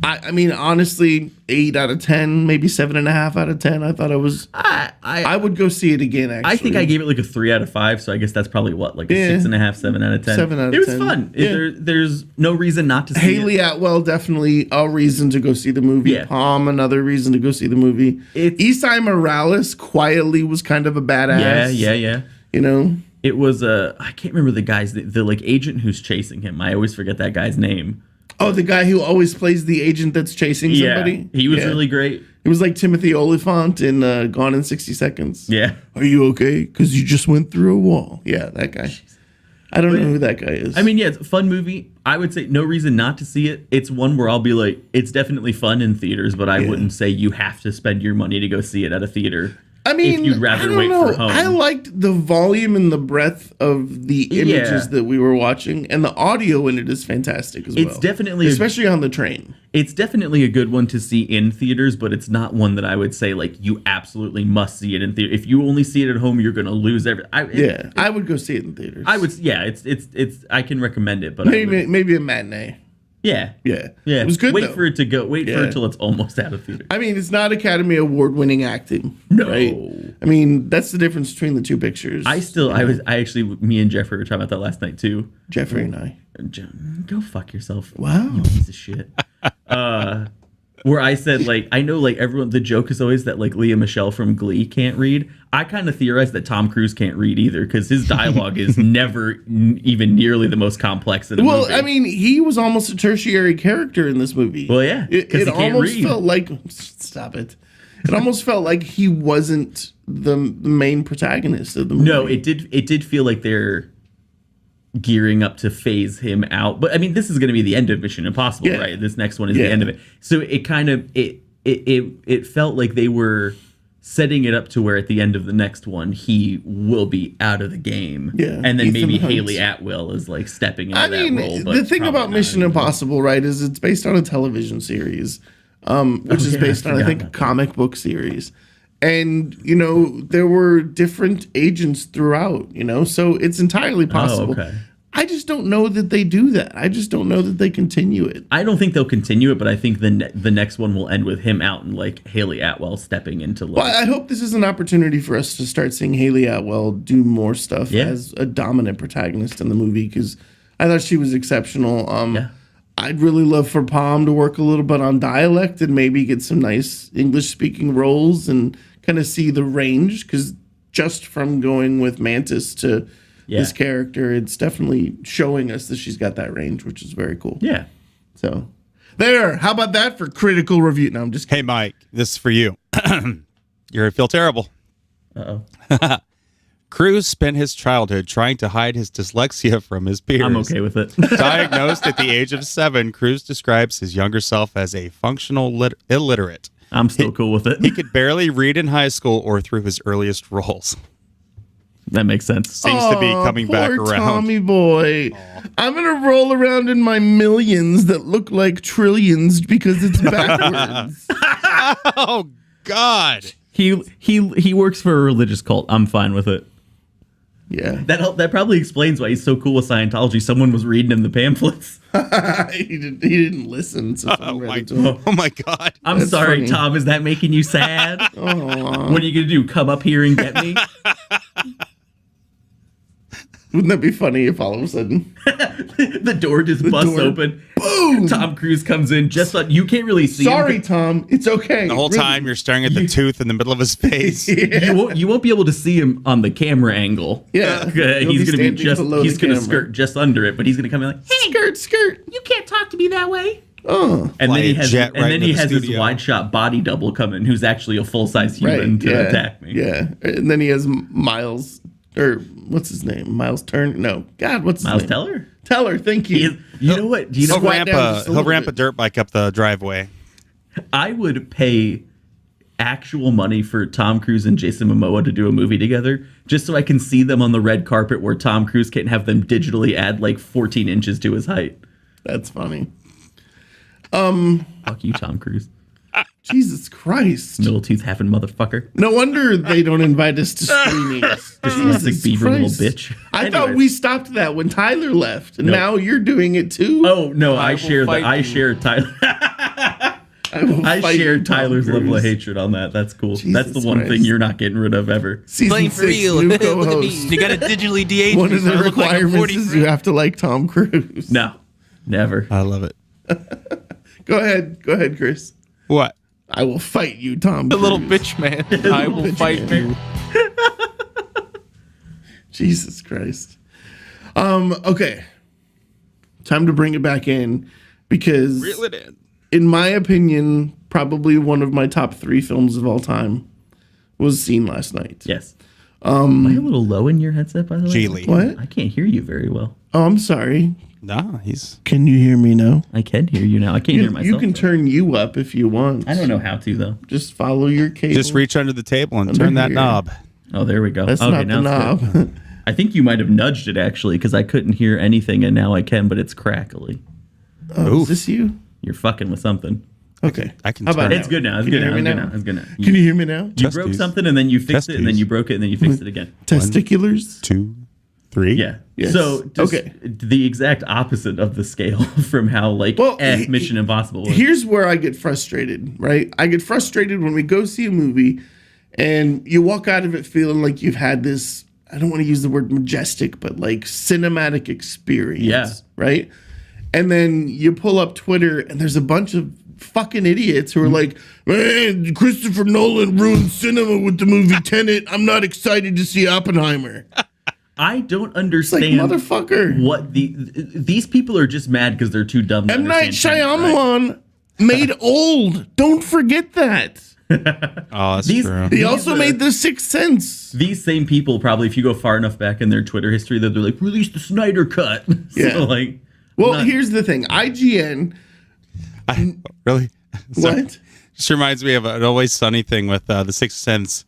I mean, honestly, 8 out of 10, maybe 7.5 out of 10. I thought I would go see it again, actually. I think I gave it like a 3 out of 5, so I guess that's probably what, like a Yeah. 6.5, 7 out of 10. 7 out of It was 10. fun. Yeah. There's no reason not to see Haley it. Atwell, definitely a reason to go see the movie. Yeah. Palm, another reason to go see the movie. Isai Morales quietly was kind of a badass. Yeah. You know? It was I can't remember the guy's the like agent who's chasing him. I always forget that guy's name. Oh, the guy who always plays the agent that's chasing somebody? Yeah, he was really great. It was like Timothy Oliphant in Gone in 60 Seconds. Yeah. Are you okay? Because you just went through a wall. Yeah, that guy. I don't know who that guy is. I mean, yeah, it's a fun movie. I would say no reason not to see it. It's one where I'll be like, it's definitely fun in theaters, but I wouldn't say you have to spend your money to go see it at a theater. I mean, if you'd rather I don't wait know. for home. I liked the volume and the breadth of the images that we were watching, and the audio in it is fantastic as well. It's definitely, especially on the train. it's definitely a good one to see in theaters, but it's not one that I would say like you absolutely must see it in theater. If you only see it at home, you're going to lose everything. I would go see it in theaters. I would, yeah. It's. I can recommend it, but maybe a matinee. Yeah. It was good. Wait though. for it to go. Wait for it till it's almost out of theater. I mean, it's not Academy Award winning acting. No. Right? I mean, that's the difference between the two pictures. I actually, me and Jeffrey were talking about that last night too. Jeffrey and I. Go fuck yourself. Wow. You piece of shit. Where I said, like, I know, like, everyone, the joke is always that, like, Leah Michele from Glee can't read. I kind of theorize that Tom Cruise can't read either because his dialogue is never even nearly the most complex in the movie. Well, I mean, he was almost a tertiary character in this movie. Well, yeah, because It he can't almost read. felt like, stop it. It almost felt like he wasn't the main protagonist of the movie. No, it did feel like they're gearing up to phase him out. But I mean, this is going to be the end of Mission Impossible, Yeah. right? This next one is the end of it. So it kind of it felt like they were setting it up to where at the end of the next one he will be out of the game. Yeah, And then Ethan maybe Hunt. Haley Atwell is like stepping into I mean, that role. But the thing probably about not Mission anymore. Impossible, right, is it's based on a television series, which is yeah, based I on, I forgot think, a about that. comic book series. And, you know, there were different agents throughout, you know, so it's entirely possible. okay. I just don't know that they do that. I just don't know that they continue it. I don't think they'll continue it, but I think the next one will end with him out and like Haley Atwell stepping into like. Well, I hope this is an opportunity for us to start seeing Haley Atwell do more stuff Yeah. as a dominant protagonist in the movie, because I thought she was exceptional. Yeah. I'd really love for Palm to work a little bit on dialect and maybe get some nice English-speaking roles and kind of see the range, because just from going with Mantis to this character, it's definitely showing us that she's got that range, which is very cool. Yeah. So there, how about that for critical review? No, I'm just kidding. Hey, Mike, this is for you. You're gonna feel terrible. Uh-oh. Cruz spent his childhood trying to hide his dyslexia from his peers. I'm okay with it. Diagnosed at the age of 7, Cruz describes his younger self as a functional illiterate. I'm still cool with it. He could barely read in high school or through his earliest roles. That makes sense. Seems to be coming back Poor around. Tommy boy. I'm gonna roll around in my millions that look like trillions because it's backwards. Oh, God. He works for a religious cult. I'm fine with it. Yeah. That probably explains why he's so cool with Scientology. Someone was reading him the pamphlets. he didn't listen. So someone read it to him. Oh, my God. I'm That's sorry, funny. Tom. Is that making you sad? Aw. What are you gonna do? Come up here and get me? Wouldn't that be funny if all of a sudden, The door just busts door- open. boom? Tom Cruise comes in just on. You can't really see Sorry, him. Tom. It's okay. The whole Really. time you're staring at the tooth in the middle of his face. You won't be able to see him on the camera angle. Yeah. He's You'll gonna be standing just. below He's the gonna camera. skirt just under it, but he's gonna come in like, hey, Skirt, skirt. you can't talk to me that way. Oh. And Fly then he a has, jet and right then into he the has his studio. wide shot body double come in, who's actually a full size human Right. to Yeah. attack me. Yeah. And then he has Miles, or what's his name? Miles Turner? No. God, what's his Miles name? Teller. Teller. Thank He you. is, you know what? Do you know He'll Squat ramp, down just a he'll little ramp a bit. dirt bike up the driveway. I would pay actual money for Tom Cruise and Jason Momoa to do a movie together, just so I can see them on the red carpet where Tom Cruise can have them digitally add like 14 inches to his height. That's funny. Fuck you, Tom Cruise. Jesus Christ. Middle tooth having motherfucker. No wonder they don't invite us to screenings. Dyslexic beaver little bitch. I thought Anyways. we stopped that when Tyler left, and No. now you're doing it too. Oh no, I will share fight I you. share Tyler. will I fight shared you, Tom Tyler's level of Cruise. hatred on that. That's cool. That's Jesus the one Christ. thing you're not getting rid of ever. Season Playing for 6, real. new Look at me. co-host. You got to digitally de-age One me of so the I look like I'm requirements 40 is you have to like Tom Cruise. No, never. I love it. Go ahead, Chris. What? I will fight you, Tom. A little Cruise. bitch man. I will bitch fight man. you. Jesus Christ. Okay. Time to bring it back in because Reel it in. in my opinion, probably one of my top 3 films of all time was seen last night. Yes. Am I a little low in your headset, by the way? Geely. What? I can't hear you very well. Oh, I'm sorry. Nah, he's Can you hear me now? I can hear you now. I can't hear myself. You can turn you up if you want. I don't know how to, though. Just follow your cable. just reach under the table and turn that here. knob. Oh, there we go. That's okay, not the now it's good. knob. I think you might have nudged it, actually, because I couldn't hear anything, and now I can, but it's crackly. Oh, is Oof. this you? You're fucking with something. Okay. I can How about turn now? it. It's good now. It's Can good you now. hear me It's good now? now. It's good now. Can you hear me now? You Test broke these. something, and then you fixed it, and then these. you broke it, and then you fixed it again. Testiculars? 2, 3. Yeah. Yes. So, just Okay. the exact opposite of the scale from how, like, Well, Mission Impossible was. Here's where I get frustrated, right? I get frustrated when we go see a movie and you walk out of it feeling like you've had this, I don't want to use the word majestic, but like cinematic experience. Yeah. Right? And then you pull up Twitter and there's a bunch of fucking idiots who are like, man, Christopher Nolan ruined cinema with the movie Tenet. I'm not excited to see Oppenheimer. I don't Like, understand motherfucker. what these people are just mad because they're too dumb. to M. Night understand Tenet, right? Shyamalan made Old. Don't forget that. Oh, that's These- true. He also made The Sixth Sense. These same people probably, if you go far enough back in their Twitter history, that they're like, release the Snyder cut. Yeah. So, like, Well, not- here's the thing. IGN. Really? Sorry. What? Just reminds me of an Always Sunny thing with The Sixth Sense.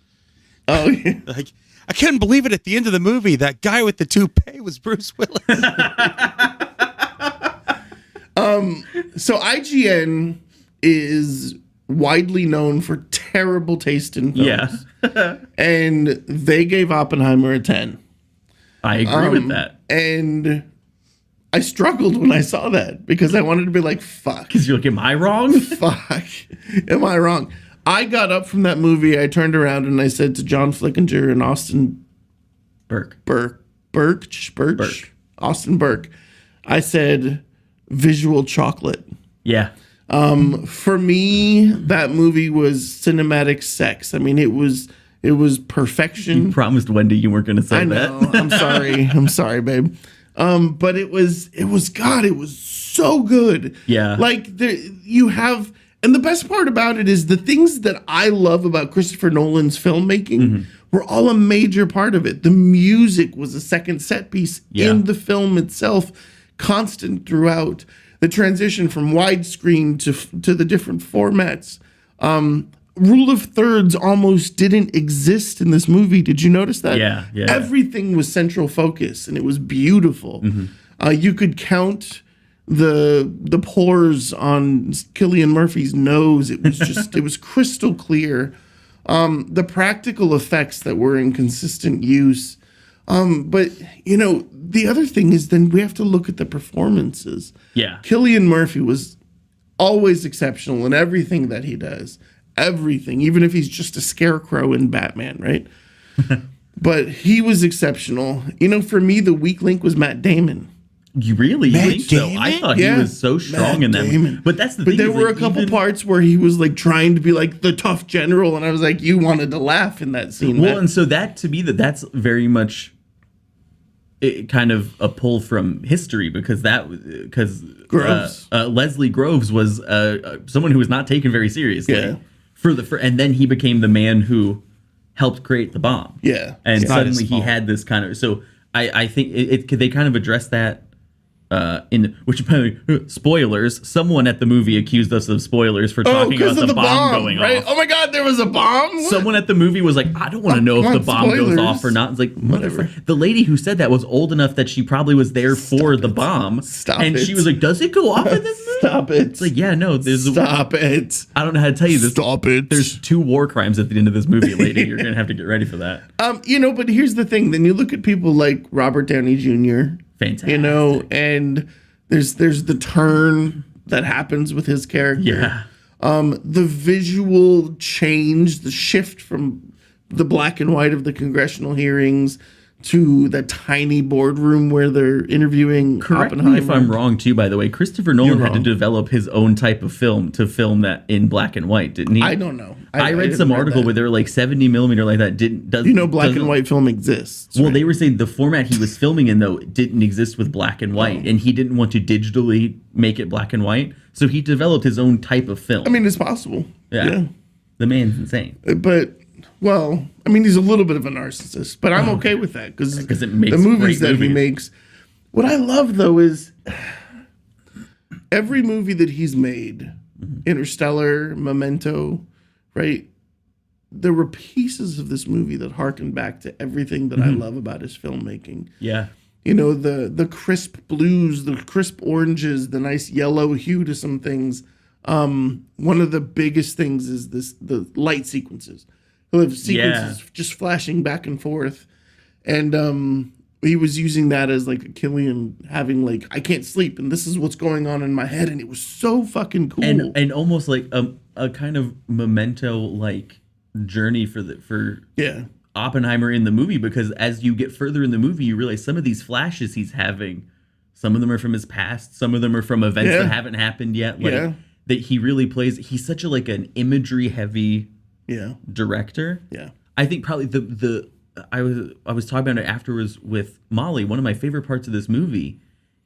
Oh, yeah. Like, I couldn't believe it at the end of the movie. That guy with the toupee was Bruce Willis. So IGN is widely known for terrible taste in films. yeah, And they gave Oppenheimer a 10. I agree with that. And I struggled when I saw that because I wanted to be like, fuck. Because you're like, am I wrong? Fuck. Am I wrong? I got up from that movie. I turned around and I said to John Flickinger and Austin Birch, Austin Burke, I said, visual chocolate. Yeah. For me, that movie was cinematic sex. I mean, it was perfection. Promised Wendy you weren't going to say I that. know. I'm sorry. I'm sorry, babe. But it was God, it was so good. Yeah. Like you have, and the best part about it is the things that I love about Christopher Nolan's filmmaking were all a major part of it. The music was a second set piece Yeah. in the film itself, constant throughout. The transition from widescreen to the different formats. Rule of thirds almost didn't exist in this movie. Did you notice that? Yeah, yeah. Everything was central focus, and it was beautiful. You could count the pores on Cillian Murphy's nose. It was just it was crystal clear. The practical effects that were in consistent use. But you know, the other thing is then we have to look at the performances. Yeah. Cillian Murphy was always exceptional in everything that he does. Everything, even if he's just a scarecrow in Batman, right? But he was exceptional. You know, for me, the weak link was Matt Damon. You really think so? I Damon? thought Yeah. he was so strong Matt in that. Damon. But that's the But thing. there is, were like, a couple even- parts where he was like trying to be like the tough general, and I was like, you wanted to laugh in that scene. Well, Matt. and so that to me that's very much kind of a pull from history because Groves. Leslie Groves was someone who was not taken very seriously. Yeah. And then he became the man who helped create the bomb. Yeah. And It's not his suddenly he fault. had this kind of. So I think they kind of address that. In which apparently spoilers, someone at the movie accused us of spoilers for talking because about of the bomb going right? off. Oh my God, there was a bomb. What? Someone at the movie was like, I don't want to know if come the on, bomb goes spoilers. off or not. It's like, Whatever. whatever. The lady who said that was old enough that she probably was there for the bomb. Stop and it. she was like, does it go off in this movie? Stop it. It's like, yeah, no, there's Stop it. I don't know how to tell you this. Stop it. There's 2 war crimes at the end of this movie, lady. You're going to have to get ready for that. You know, but here's the thing. Then you look at people like Robert Downey Jr. Fantastic. You know, and there's the turn that happens with his character. Yeah. The visual change, the shift from the black and white of the congressional hearings to that tiny boardroom where they're interviewing Correct Oppenheimer. me if I'm wrong, too, by the way. Christopher Nolan You're had to wrong. develop his own type of film to film that in black and white, didn't he? I don't know. I read didn't some read article that. where they were like 70 millimeter like that You know, black and white film exists. Well, right? they were saying the format he was filming in, though, didn't exist with black and white, and he didn't want to digitally make it black and white, so he developed his own type of film. I mean, it's possible. yeah. The man's insane. But, well, I mean, he's a little bit of a narcissist, but I'm okay with that because it makes the movies great that he movies. makes. What I love, though, is every movie that he's made, Interstellar, Memento, right? There were pieces of this movie that harken back to everything that I love about his filmmaking. Yeah. You know, the crisp blues, the crisp oranges, the nice yellow hue to some things. One of the biggest things is the light sequences. He'll have sequences just flashing back and forth. And he was using that as like a Killian having like, I can't sleep and this is what's going on in my head. And it was so fucking cool. And almost like a kind of Memento like journey for yeah. Oppenheimer in the movie, because as you get further in the movie, you realize some of these flashes he's having, some of them are from his past, some of them are from events Yeah. that haven't happened yet. Like Yeah. that he really plays. He's such a like an imagery heavy Yeah. director. Yeah. I think probably I was talking about it afterwards with Molly. One of my favorite parts of this movie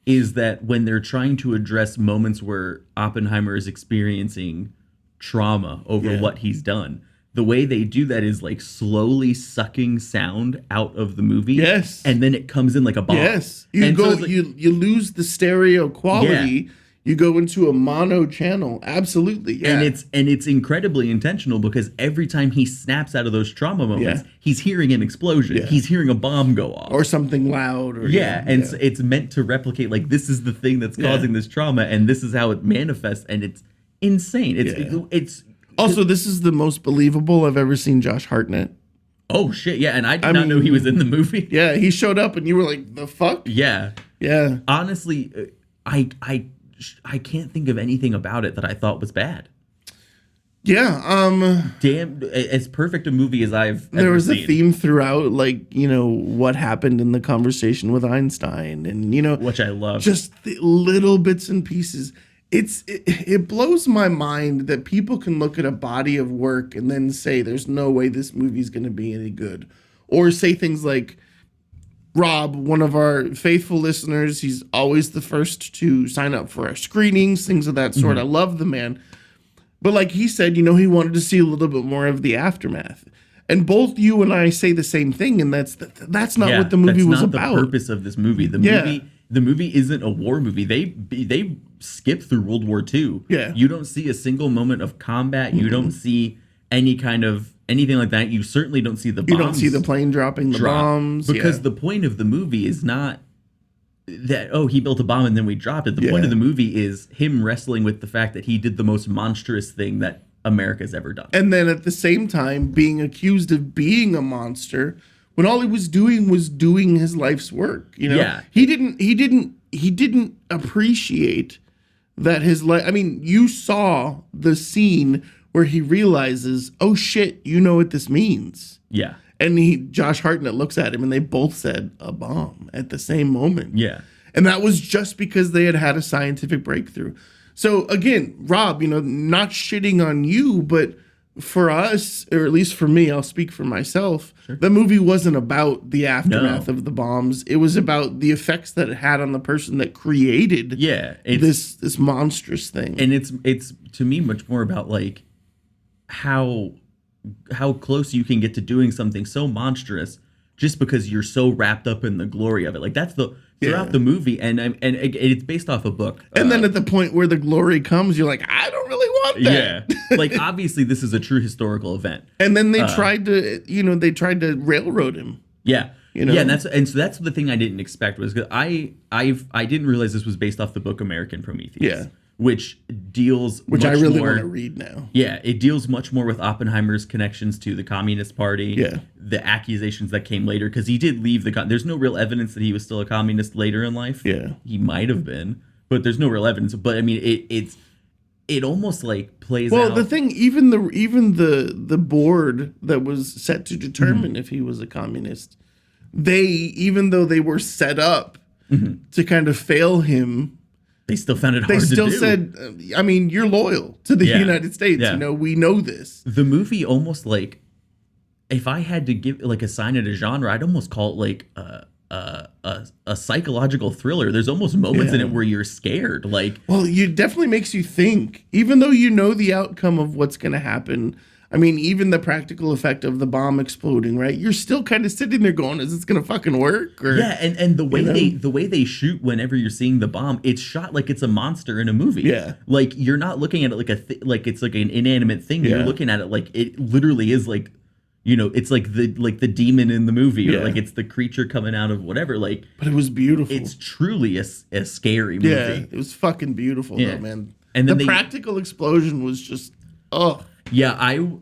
is that when they're trying to address moments where Oppenheimer is experiencing trauma over Yeah. what he's done, the way they do that is like slowly sucking sound out of the movie. Yes. And then it comes in like a bomb. Yes. You And so go it's like- you lose the stereo quality. Yeah. You go into a mono channel. Absolutely. Yeah. And it's incredibly intentional because every time he snaps out of those trauma moments, Yeah. he's hearing an explosion. Yeah. He's hearing a bomb go off. or something loud or Yeah, and it's meant to replicate like this is the thing that's Yeah. causing this trauma, and this is how it manifests, and it's insane. Yeah. It's Also, this is the most believable I've ever seen Josh Hartnett. oh shit, yeah, and I did not know he was in the movie. Yeah, he showed up and you were like, the fuck? Yeah, Yeah. honestly, I can't think of anything about it that I thought was bad. Yeah. Damn, as perfect a movie as I've There ever was seen. a theme throughout, like, you know, what happened in the conversation with Einstein and, you know, which I love. just the little bits and pieces. It blows my mind that people can look at a body of work and then say there's no way this movie's going to be any good, or say things like Rob, one of our faithful listeners, he's always the first to sign up for our screenings, things of that sort. I love the man, but like he said, you know, he wanted to see a little bit more of the aftermath. And both you and I say the same thing, and that's not what the movie that's was not about. The purpose of this movie. The movie isn't a war movie. They skip through World War II. Yeah. You don't see a single moment of combat. You don't see any kind of anything like that. You certainly don't see the bombs. You don't see the plane dropping the drop. bombs. Because yeah. the point of the movie is not that, oh, he built a bomb and then we dropped it. The point Yeah. of the movie is him wrestling with the fact that he did the most monstrous thing that America's ever done. And then at the same time being accused of being a monster when all he was doing his life's work. You know, Yeah. he didn't appreciate that his life. I mean, you saw the scene where he realizes, oh shit, you know what this means. Yeah. And Josh Hartnett looks at him and they both said a bomb at the same moment. Yeah. And that was just because they had a scientific breakthrough. So again, Rob, you know, not shitting on you, but for us, or at least for me, I'll speak for myself, the movie wasn't about the aftermath of the bombs. It was about the effects that it had on the person that created Yeah. this monstrous thing. And it's to me much more about like how close you can get to doing something so monstrous just because you're so wrapped up in the glory of it. Like that's the throughout Yeah. the movie, and it's based off a book. And then at the point where the glory comes, you're like, I don't really want that. yeah, like obviously this is a true historical event. And then they tried to railroad him. Yeah. You know? Yeah, and so that's the thing I didn't expect was because I didn't realize this was based off the book American Prometheus. Yeah. Which deals Which much I really more, want to read now. Yeah, it deals much more with Oppenheimer's connections to the Communist Party. Yeah. The accusations that came later, because he did leave there's no real evidence that he was still a communist later in life. Yeah. He might have been, but there's no real evidence. But I mean, it almost like plays Well, out. the thing, even the board that was set to determine if he was a communist, they, even though they were set up to kind of fail him, They still found it hard they to still do. said, I mean, you're loyal to the Yeah. United States. Yeah. You know, we know this. The movie almost like, if I had to give like assign it a genre, I'd almost call it like a psychological thriller. There's almost moments in Yeah. it where you're scared. Like, Well, it definitely makes you think, even though you know the outcome of what's going to happen. I mean, even the practical effect of the bomb exploding, right? You're still kind of sitting there going, is this going to fucking work? Or, yeah, and the way You know? the way they shoot whenever you're seeing the bomb, it's shot like it's a monster in a movie. Yeah. Like you're not looking at it like like it's like an inanimate thing. You're Yeah. looking at it like it literally is like, you know, it's like the demon in the movie, or Yeah. like it's the creature coming out of whatever. Like But it was beautiful. it's truly a scary movie. Yeah, it was fucking beautiful, Yeah. though, man. And then the they- practical explosion was just, oh. Yeah,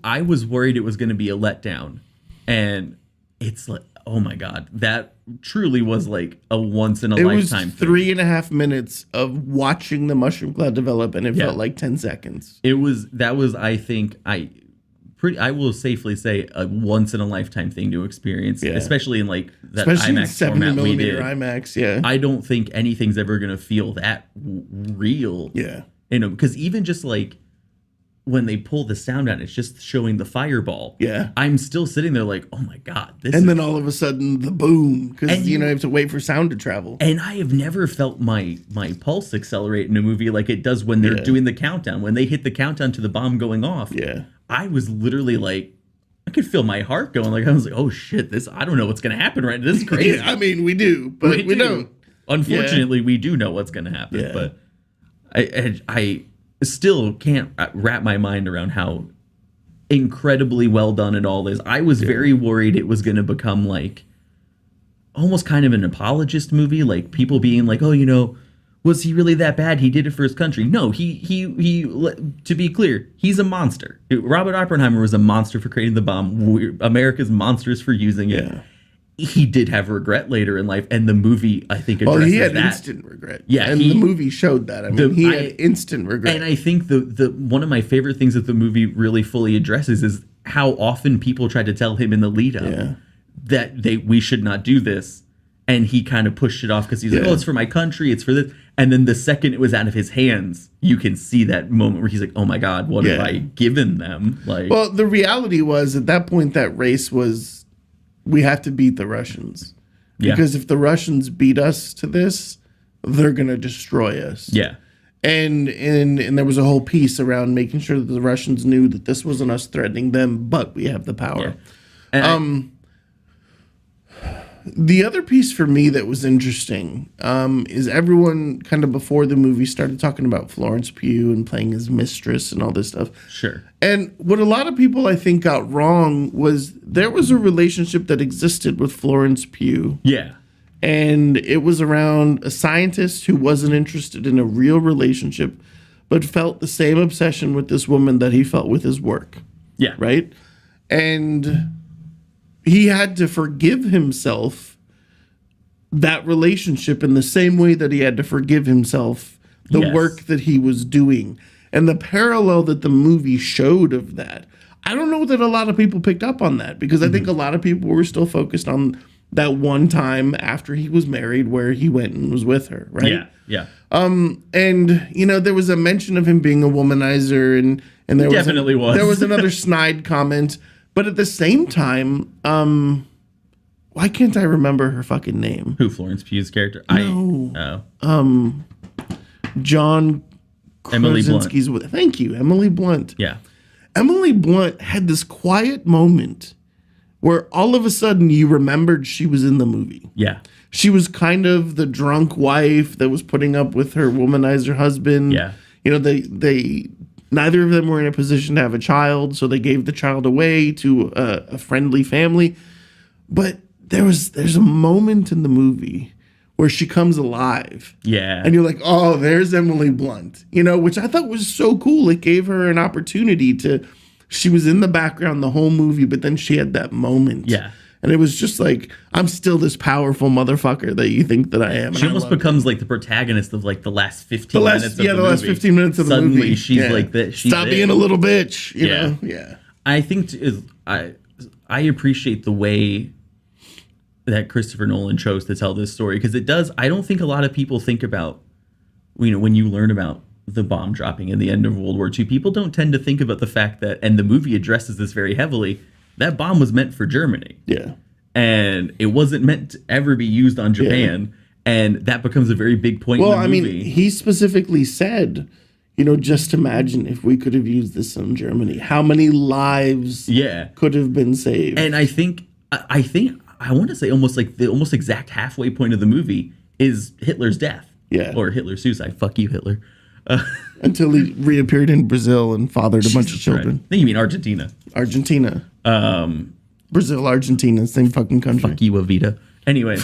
I was worried it was going to be a letdown, and it's like, oh my god, that truly was like a once in a It was lifetime thing. 3.5 minutes of watching the mushroom cloud develop, and it Yeah. felt like 10 seconds. That was I think I will safely say a once in a lifetime thing to experience, Yeah. especially in like that Especially in IMAX 70 format we millimeter did. IMAX, yeah. I don't think anything's ever going to feel that real. Yeah. You know, because even just like when they pull the sound out, it's just showing the fireball. Yeah. I'm still sitting there like, oh my god, this is. And then all of a sudden, the boom, because, And you know, you- you have to wait for sound to travel. And I have never felt my pulse accelerate in a movie like it does when they're Yeah. doing the countdown. When they hit the countdown to the bomb going off, Yeah. I was literally like, I could feel my heart going. Like I was like, oh shit, I don't know what's gonna happen right now. This is crazy. Yeah, I mean, we do, but we do. don't. Unfortunately, we do know what's gonna happen, Yeah. but I still can't wrap my mind around how incredibly well done it all is. I was very worried it was gonna become like almost kind of an apologist movie, like people being like, oh, you know, was he really that bad? He did it for his country. No, he to be clear, he's a monster. Robert Oppenheimer was a monster for creating the bomb. America's monsters for using it. Yeah. He did have regret later in life, and the movie, I think, Well, addresses he had that. instant regret. Yeah, and he- the movie showed that. I mean, he had instant regret. And I think the one of my favorite things that the movie really fully addresses is how often people tried to tell him in the lead up Yeah. that we should not do this, and he kind of pushed it off because he's like, Yeah. oh, it's for my country, it's for this. And then the second it was out of his hands, you can see that moment where he's like, oh my god, what have Yeah. I given them? Like, Well, the reality was at that point that race was, we have to beat the Russians. Yeah. Because if the Russians beat us to this, they're going to destroy us. yeah, And there was a whole piece around making sure that the Russians knew that this wasn't us threatening them, but we have the power. And I- The other piece for me that was interesting is everyone kind of before the movie started talking about Florence Pugh and playing his mistress and all this stuff. sure, And what a lot of people I think got wrong was there was a relationship that existed with Florence Pugh. yeah, And it was around a scientist who wasn't interested in a real relationship, but felt the same obsession with this woman that he felt with his work, yeah, right? And he had to forgive himself that relationship in the same way that he had to forgive himself the Yes. work that he was doing. And the parallel that the movie showed of that, I don't know that a lot of people picked up on that because I think a lot of people were still focused on that one time after he was married where he went and was with her, right? yeah, yeah. And you know there was a mention of him being a womanizer, and there Definitely was. there was another snide comment, but at the same time, why can't I remember her fucking name? Who, Florence Pugh's character? No. Oh, John Emily Blunt. Krasinski's with. Thank you, Emily Blunt. Yeah, Emily Blunt had this quiet moment where all of a sudden you remembered she was in the movie. yeah, She was kind of the drunk wife that was putting up with her womanizer husband. Yeah. You know, they neither of them were in a position to have a child, so they gave the child away to a friendly family. But there's a moment in the movie where she comes alive. yeah. And you're like, oh, there's Emily Blunt, you know, which I thought was so cool. It gave her an opportunity she was in the background the whole movie, but then she had that moment. Yeah. And it was just like, I'm still this powerful motherfucker that you think that I am. She And I almost love it. becomes like the protagonist of like the last 15 the minutes last, of the last movie. 15 minutes of the Suddenly movie. she's Yeah. like that. She's Stop it. being a little bitch. You Yeah. know? Yeah. I think I appreciate the way that Christopher Nolan chose to tell this story, because it does. I don't think a lot of people think about, when you learn about the bomb dropping in the end of World War II, people don't tend to think about the fact that, and the movie addresses this very heavily, that bomb was meant for Germany. Yeah. And it wasn't meant to ever be used on Japan. And that becomes a very big point in the movie. He specifically said, just imagine if we could have used this in Germany. How many lives could have been saved? And I want to say almost like the almost exact halfway point of the movie is Hitler's death. Yeah. Or Hitler's suicide. Fuck you, Hitler. Until he reappeared in Brazil and fathered a bunch of children. I think you mean Argentina. Brazil, Argentina, same fucking country. Fuck you, Evita. Anyway.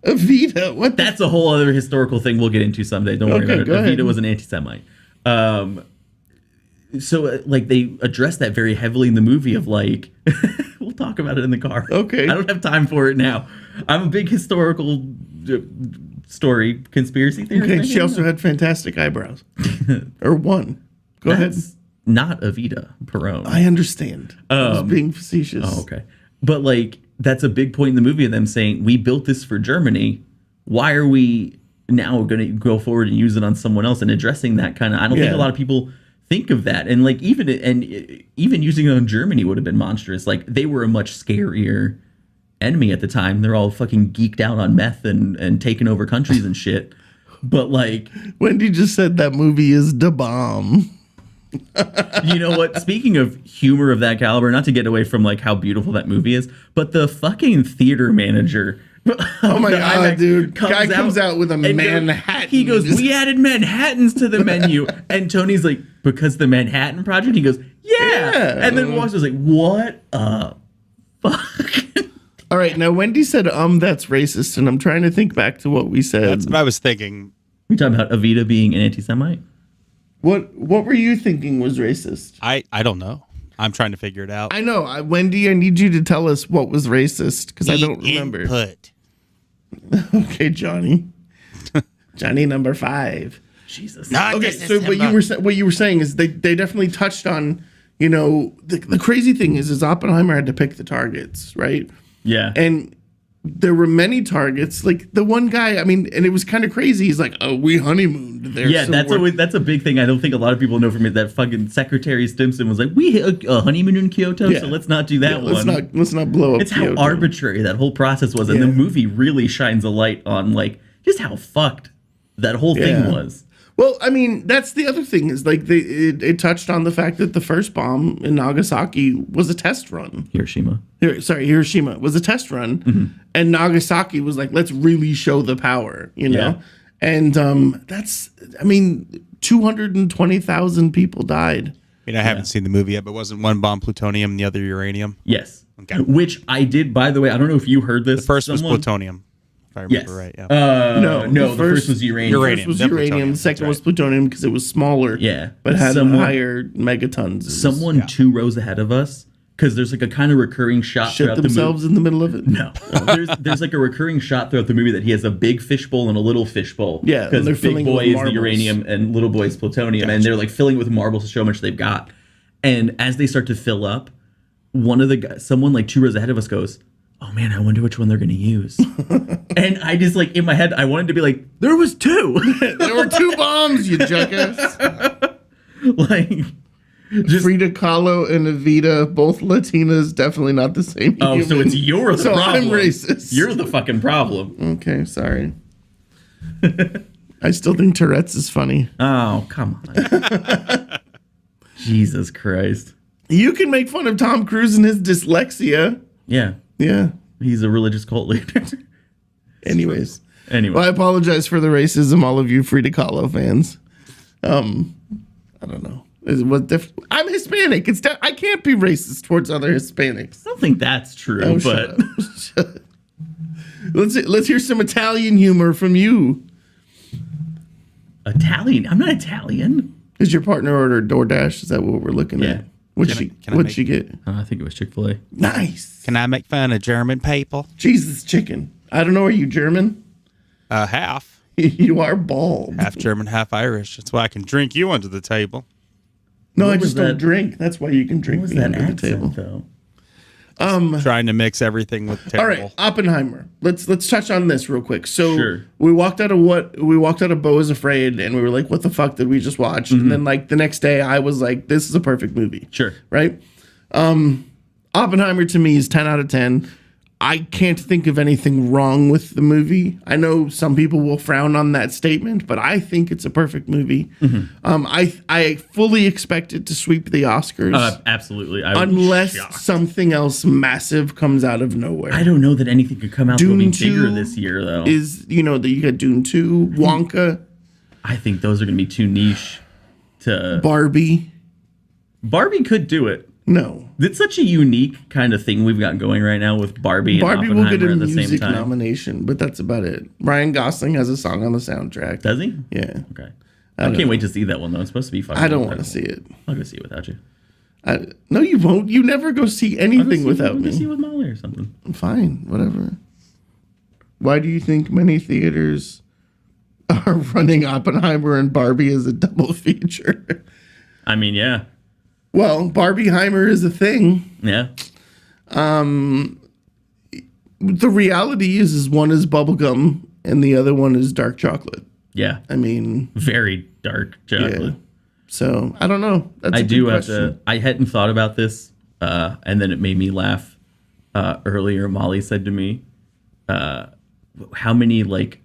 Evita? What? That's a whole other historical thing we'll get into someday. Don't worry about it. Go ahead. Evita was an anti-Semite. So they address that very heavily in the movie of like, we'll talk about it in the car. Okay. I don't have time for it now. I'm a big historical story conspiracy theorist. Okay, she also had fantastic eyebrows. Or one. Go ahead. Not Evita Peron. I understand. I was being facetious. Oh, okay. But like, that's a big point in the movie of them saying, we built this for Germany. Why are we now going to go forward and use it on someone else? And addressing that kind of, I don't think a lot of people think of that. And like, even using it on Germany would have been monstrous. Like, they were a much scarier enemy at the time. They're all fucking geeked out on meth and taking over countries and shit. But like, Wendy just said that movie is the bomb. you know what? Speaking of humor of that caliber, not to get away from like how beautiful that movie is, but the fucking theater manager. Oh my god, dude! Guy comes comes out with a and Manhattan. He goes, "We added Manhattans to the menu," and Tony's like, "Because the Manhattan Project." He goes, "Yeah," and then Walsh was like, "What? Fuck." All right, now Wendy said, that's racist," and I'm trying to think back to what we said. That's what I was thinking. We talking about Evita being an anti-Semite? What were you thinking was racist? I don't know. I'm trying to figure it out. I know, Wendy. I need you to tell us what was racist because I don't remember. Input. Okay, Johnny. Johnny number 5. Jesus. Okay, so what you were saying is they definitely touched on, the crazy thing is Oppenheimer had to pick the targets, right? Yeah. And there were many targets. Like the one guy, and it was kind of crazy. He's like, "Oh, we honeymooned there." Yeah, that's a big thing. I don't think a lot of people know from it that fucking Secretary Stimson was like, "We hit a honeymoon in Kyoto, so let's not do that one." Let's not blow up. It's Kyoto. how arbitrary that whole process was, and the movie really shines a light on like just how fucked that whole thing was. Well, that's the other thing is like it touched on the fact that the first bomb in Nagasaki was a test run. Hiroshima was a test run, and Nagasaki was like, let's really show the power, And that's 220,000 people died. I haven't seen the movie yet, but wasn't one bomb plutonium and the other uranium? Yes. Okay. Which I did, by the way. I don't know if you heard this. The first was plutonium, if I remember right. Yeah. No, the first was uranium. The first was uranium. The second was plutonium because it was smaller. Yeah. But had higher megatons. Someone 2 rows ahead of us, because there's like a kind of recurring shot shit themselves in the middle of it. No, there's like a recurring shot throughout the movie that he has a big fishbowl and a little fishbowl. Yeah, because they're big filling boy with is marbles. the uranium and little boy is plutonium, and they're like filling with marbles to show how much they've got. And as they start to fill up, one of the guys, someone like 2 rows ahead of us goes, "Oh man, I wonder which one they're gonna use." And I just like in my head, I wanted to be like, "There was 2. There were 2 bombs, you jackass." Like. Frida Kahlo and Evita, both Latinas, definitely not the same. Oh, so it's your so problem. I'm racist. You're the fucking problem. Okay, sorry. I still think Tourette's is funny. Oh, come on. Jesus Christ. You can make fun of Tom Cruise and his dyslexia. Yeah. Yeah. He's a religious cult leader. Anyways. Anyway. Well, I apologize for the racism, all of you Frida Kahlo fans. I don't know. I'm Hispanic. I can't be racist towards other Hispanics. I don't think that's true, but shut up. Let's hear some Italian humor from you. Italian? I'm not Italian. Is your partner ordered DoorDash? Is that what we're looking at? What'd she get? I think it was Chick-fil-A. Nice. Can I make fun of German people? Jesus chicken. I don't know. Are you German? Half. You are bald. Half German, half Irish. That's why I can drink you under the table. No, What I was just don't that? drink. That's why you can drink What was me that under the accent, table. Trying to mix everything with All terrible. right, Oppenheimer. Let's touch on this real quick. So Sure. we walked out of Beau is Afraid, and we were like, "What the fuck did we just watch?" Mm-hmm. And then like the next day, I was like, "This is a perfect movie." Sure. Right? Oppenheimer to me is 10 out of 10. I can't think of anything wrong with the movie. I know some people will frown on that statement, but I think it's a perfect movie. I fully expect it to sweep the Oscars Absolutely. I was unless shocked. something else massive comes out of nowhere. I don't know that anything could come out Dune that'll be bigger 2 this year, though. Is that you got Dune 2, Wonka, I think those are going to be too niche to. Barbie. Barbie could do it. No. It's such a unique kind of thing we've got going right now with Barbie and Barbie will get Oppenheimer a at the same music time. nomination, but that's about it. Ryan Gosling has a song on the soundtrack. Does he? Yeah. Okay. I can't wait to see that one, though. It's supposed to be fucking I don't want to incredible. see it. I'll go see it without you. No, you won't. You never go see I'll go anything see- without I'll go see me. it with Molly or something. Fine, whatever. Why do you think many theaters are running Oppenheimer and Barbie as a double feature? I mean, yeah. Well, Barbieheimer is a thing. Yeah. The reality is one is bubblegum and the other one is dark chocolate. Yeah. I mean, Very dark chocolate. yeah. So I don't know. That's I a do good have question. to. I hadn't thought about this, and then it made me laugh. Earlier, Molly said to me, "How many like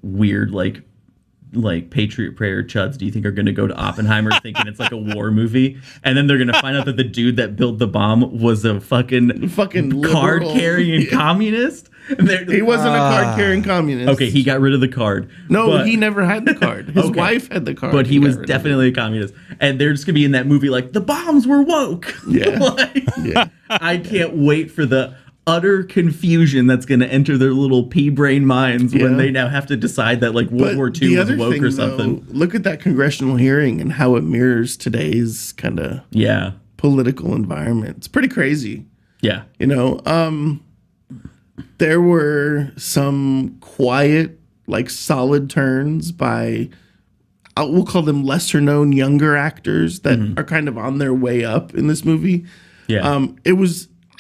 weird like Patriot Prayer chuds do you think are going to go to Oppenheimer thinking it's like a war movie, and then they're going to find out that the dude that built the bomb was a fucking liberal. card carrying Yeah. communist? And He wasn't a card carrying communist. Okay, he got rid of the card. No, but- he never had the card. His Okay. wife had the card. But he got was rid of definitely a communist. And they're just gonna be in that movie like the bombs were woke. Yeah. Like, Yeah. I can't wait for the utter confusion that's gonna enter their little pea brain minds Yeah. when they now have to decide that like World But War the II was other woke thing, or something. though, look at that congressional hearing and how it mirrors today's kind of Yeah. political environment. It's pretty crazy. Yeah. You know, there were some quiet, like solid turns by, we'll call them lesser known younger actors that are kind of on their way up in this movie. Yeah.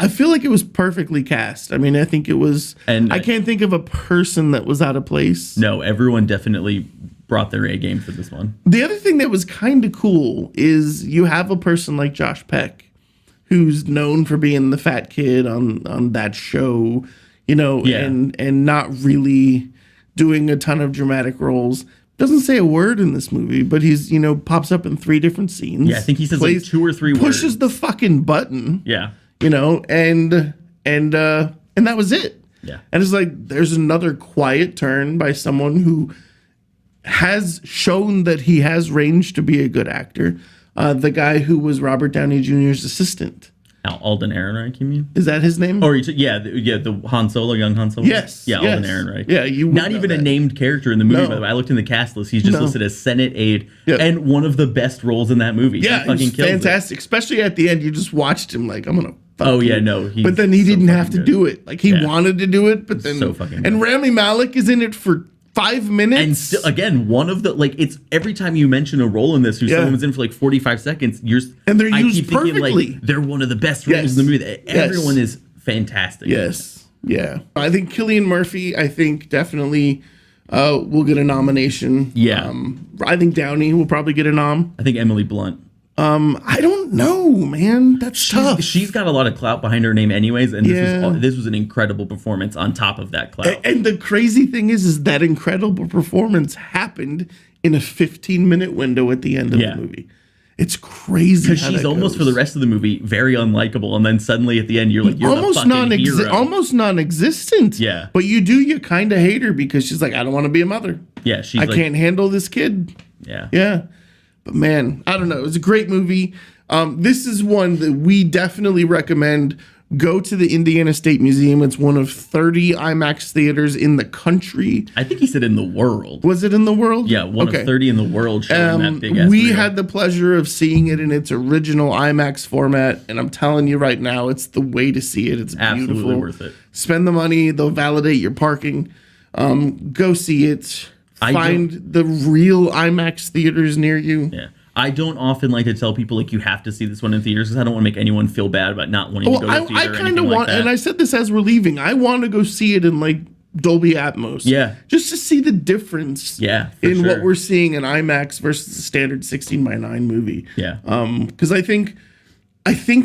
I feel like it was perfectly cast. I mean, I think it was, And- I can't think of a person that was out of place. No, everyone definitely brought their A game for this one. The other thing that was kind of cool is you have a person like Josh Peck, who's known for being the fat kid on that show, you know, Yeah. and not really doing a ton of dramatic roles. Doesn't say a word in this movie, but he's, you know, pops up in 3 different scenes. Yeah, I think he says like 2 or 3 words. pushes the fucking button, Yeah. you know, and that was it. Yeah. And it's like there's another quiet turn by someone who has shown that he has range to be a good actor. The guy who was Robert Downey Jr.'s assistant. Alden Ehrenreich, you mean? Is that his name? Or the Han Solo, young Han Solo. Yes, yeah, yes. Alden Ehrenreich. Yeah, you would not know even a that. named character in the movie. No. By the way, I looked in the cast list. He's just No. listed as Senate aide, Yeah. and one of the best roles in that movie. Yeah, he fucking he's kills fantastic. Especially at the end, you just watched him like, I'm gonna. Fuck Oh, yeah, you. no, he's But then he so didn't have to fucking good. do it. Like he Yeah. wanted to do it, but then So fucking and good. Rami Malek is in it for 5 minutes. And still, again, one of the like, it's every time you mention a role in this who Yeah. someone was in for like 45 seconds, And they're I used keep thinking perfectly. like they're one of the best roles Yes. in the movie. Yes. Everyone is fantastic. Yes. Yeah. I think Cillian Murphy, I think definitely will get a nomination. Yeah. I think Downey will probably get a nom. I think Emily Blunt. I don't know, man. That's tough. She's got a lot of clout behind her name, anyways, and Yeah. this was an incredible performance on top of that clout. And the crazy thing is that incredible performance happened in a 15-minute window at the end of Yeah. the movie. It's crazy. Because how she's that almost goes. for the rest of the movie very unlikable, and then suddenly at the end you're like you're almost the fucking hero. almost non-existent. Yeah. But you kind of hate her because she's like, I don't want to be a mother. Yeah, she's I like can't handle this kid. yeah. Yeah. But man, I don't know. It was a great movie. This is one that we definitely recommend. Go to the Indiana State Museum. It's one of 30 IMAX theaters in the country. I think he said in the world. Was it in the world? Yeah, one of 30 in the world showing that big ass. We reel. had the pleasure of seeing it in its original IMAX format, and I'm telling you right now, it's the way to see it. It's absolutely beautiful. worth it. Spend the money; they'll validate your parking. Go see it. I Find the real IMAX theaters near you. Yeah. I don't often like to tell people like you have to see this one in theaters because I don't want to make anyone feel bad about not wanting to go to Well, the theater. I or kind anything of like want, that. and I said this as we're leaving. I want to go see it in like Dolby Atmos. Yeah. just to see the difference. Yeah, for in what sure. we're seeing in IMAX versus the standard 16:9 movie. Yeah. Because I think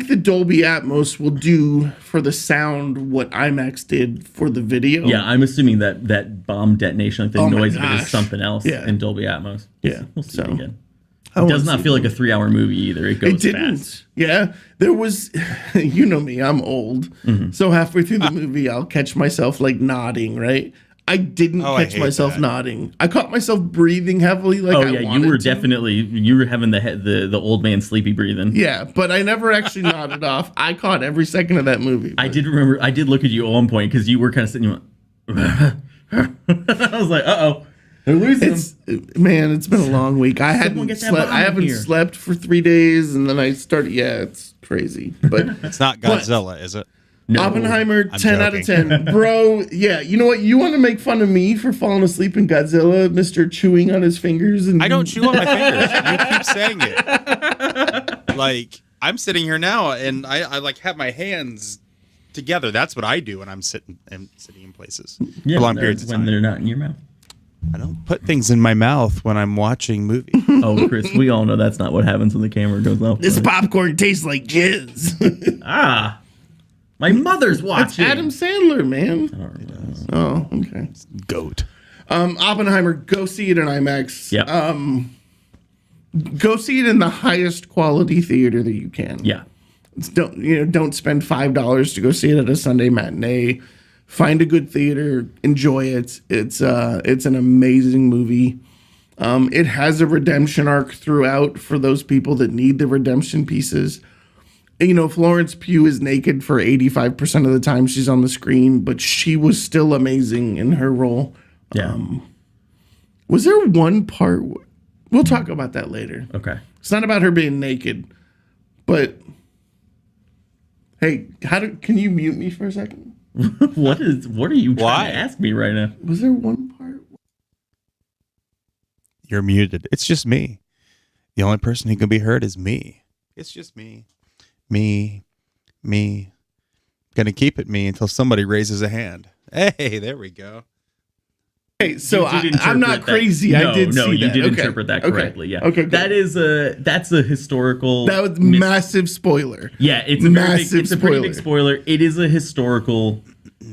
the Dolby Atmos will do for the sound what IMAX did for the video. Yeah, I'm assuming that bomb detonation, like the Oh my noise of it, is gosh. something else Yeah. in Dolby Atmos. Yeah, We'll see so- it again. I It wanna does not see feel like a 3-hour movie either. It goes It didn't. fast. Yeah, there was. You know me, I'm old. Mm-hmm. So halfway through the movie, I'll catch myself like nodding. Right. I didn't Oh, I catch hate myself that. nodding. I caught myself breathing heavily. Like Oh I yeah, you wanted were to. definitely you were having the old man sleepy breathing. Yeah, but I never actually nodded off. I caught every second of that movie. I did remember. I did look at you at one point because you were kind of sitting. You went. I was like, "Uh-oh, they're losing him." Man, it's been a long week. I hadn't get that slept. bomb I in haven't here. slept for 3 days, and then I started. Yeah, it's crazy. But It's not Godzilla, is it? No. Oppenheimer, 10 out of joking. 10, bro. Yeah, you know what? You want to make fun of me for falling asleep in Godzilla, Mister chewing on his fingers, and I don't chew on my fingers. You keep saying it. Like I'm sitting here now, and I like have my hands together. That's what I do when I'm sitting in places Yeah, for long when periods of time. they're not in your mouth. I don't put things in my mouth when I'm watching movies. Oh, Chris, we all know that's not what happens when the camera goes off. This popcorn tastes like jizz. Ah, my mother's That's watching. Adam Sandler, man. Oh, okay. Goat. Oppenheimer, go see it in IMAX. Yeah. Go see it in the highest quality theater that you can. Yeah. Don't spend $5 to go see it at a Sunday matinee. Find a good theater, enjoy it. It's an amazing movie. It has a redemption arc throughout for those people that need the redemption pieces. Florence Pugh is naked for 85% of the time she's on the screen, but she was still amazing in her role. Yeah. Was there one part? We'll talk about that later. Okay. It's not about her being naked, but hey, can you mute me for a second? What are you trying Why? to ask me right now? Was there one part? You're muted. It's just me. The only person who can be heard is me. It's just me. Me. Gonna keep it me until somebody raises a hand. Hey, there we go. Hey, so You did I'm not interpret that- crazy. I did see you that. did Okay. interpret that Okay. correctly. Yeah. Okay, good. That's a historical. That was mis- massive spoiler. Yeah, it's a very big, massive it's a pretty big spoiler. spoiler. It is a historical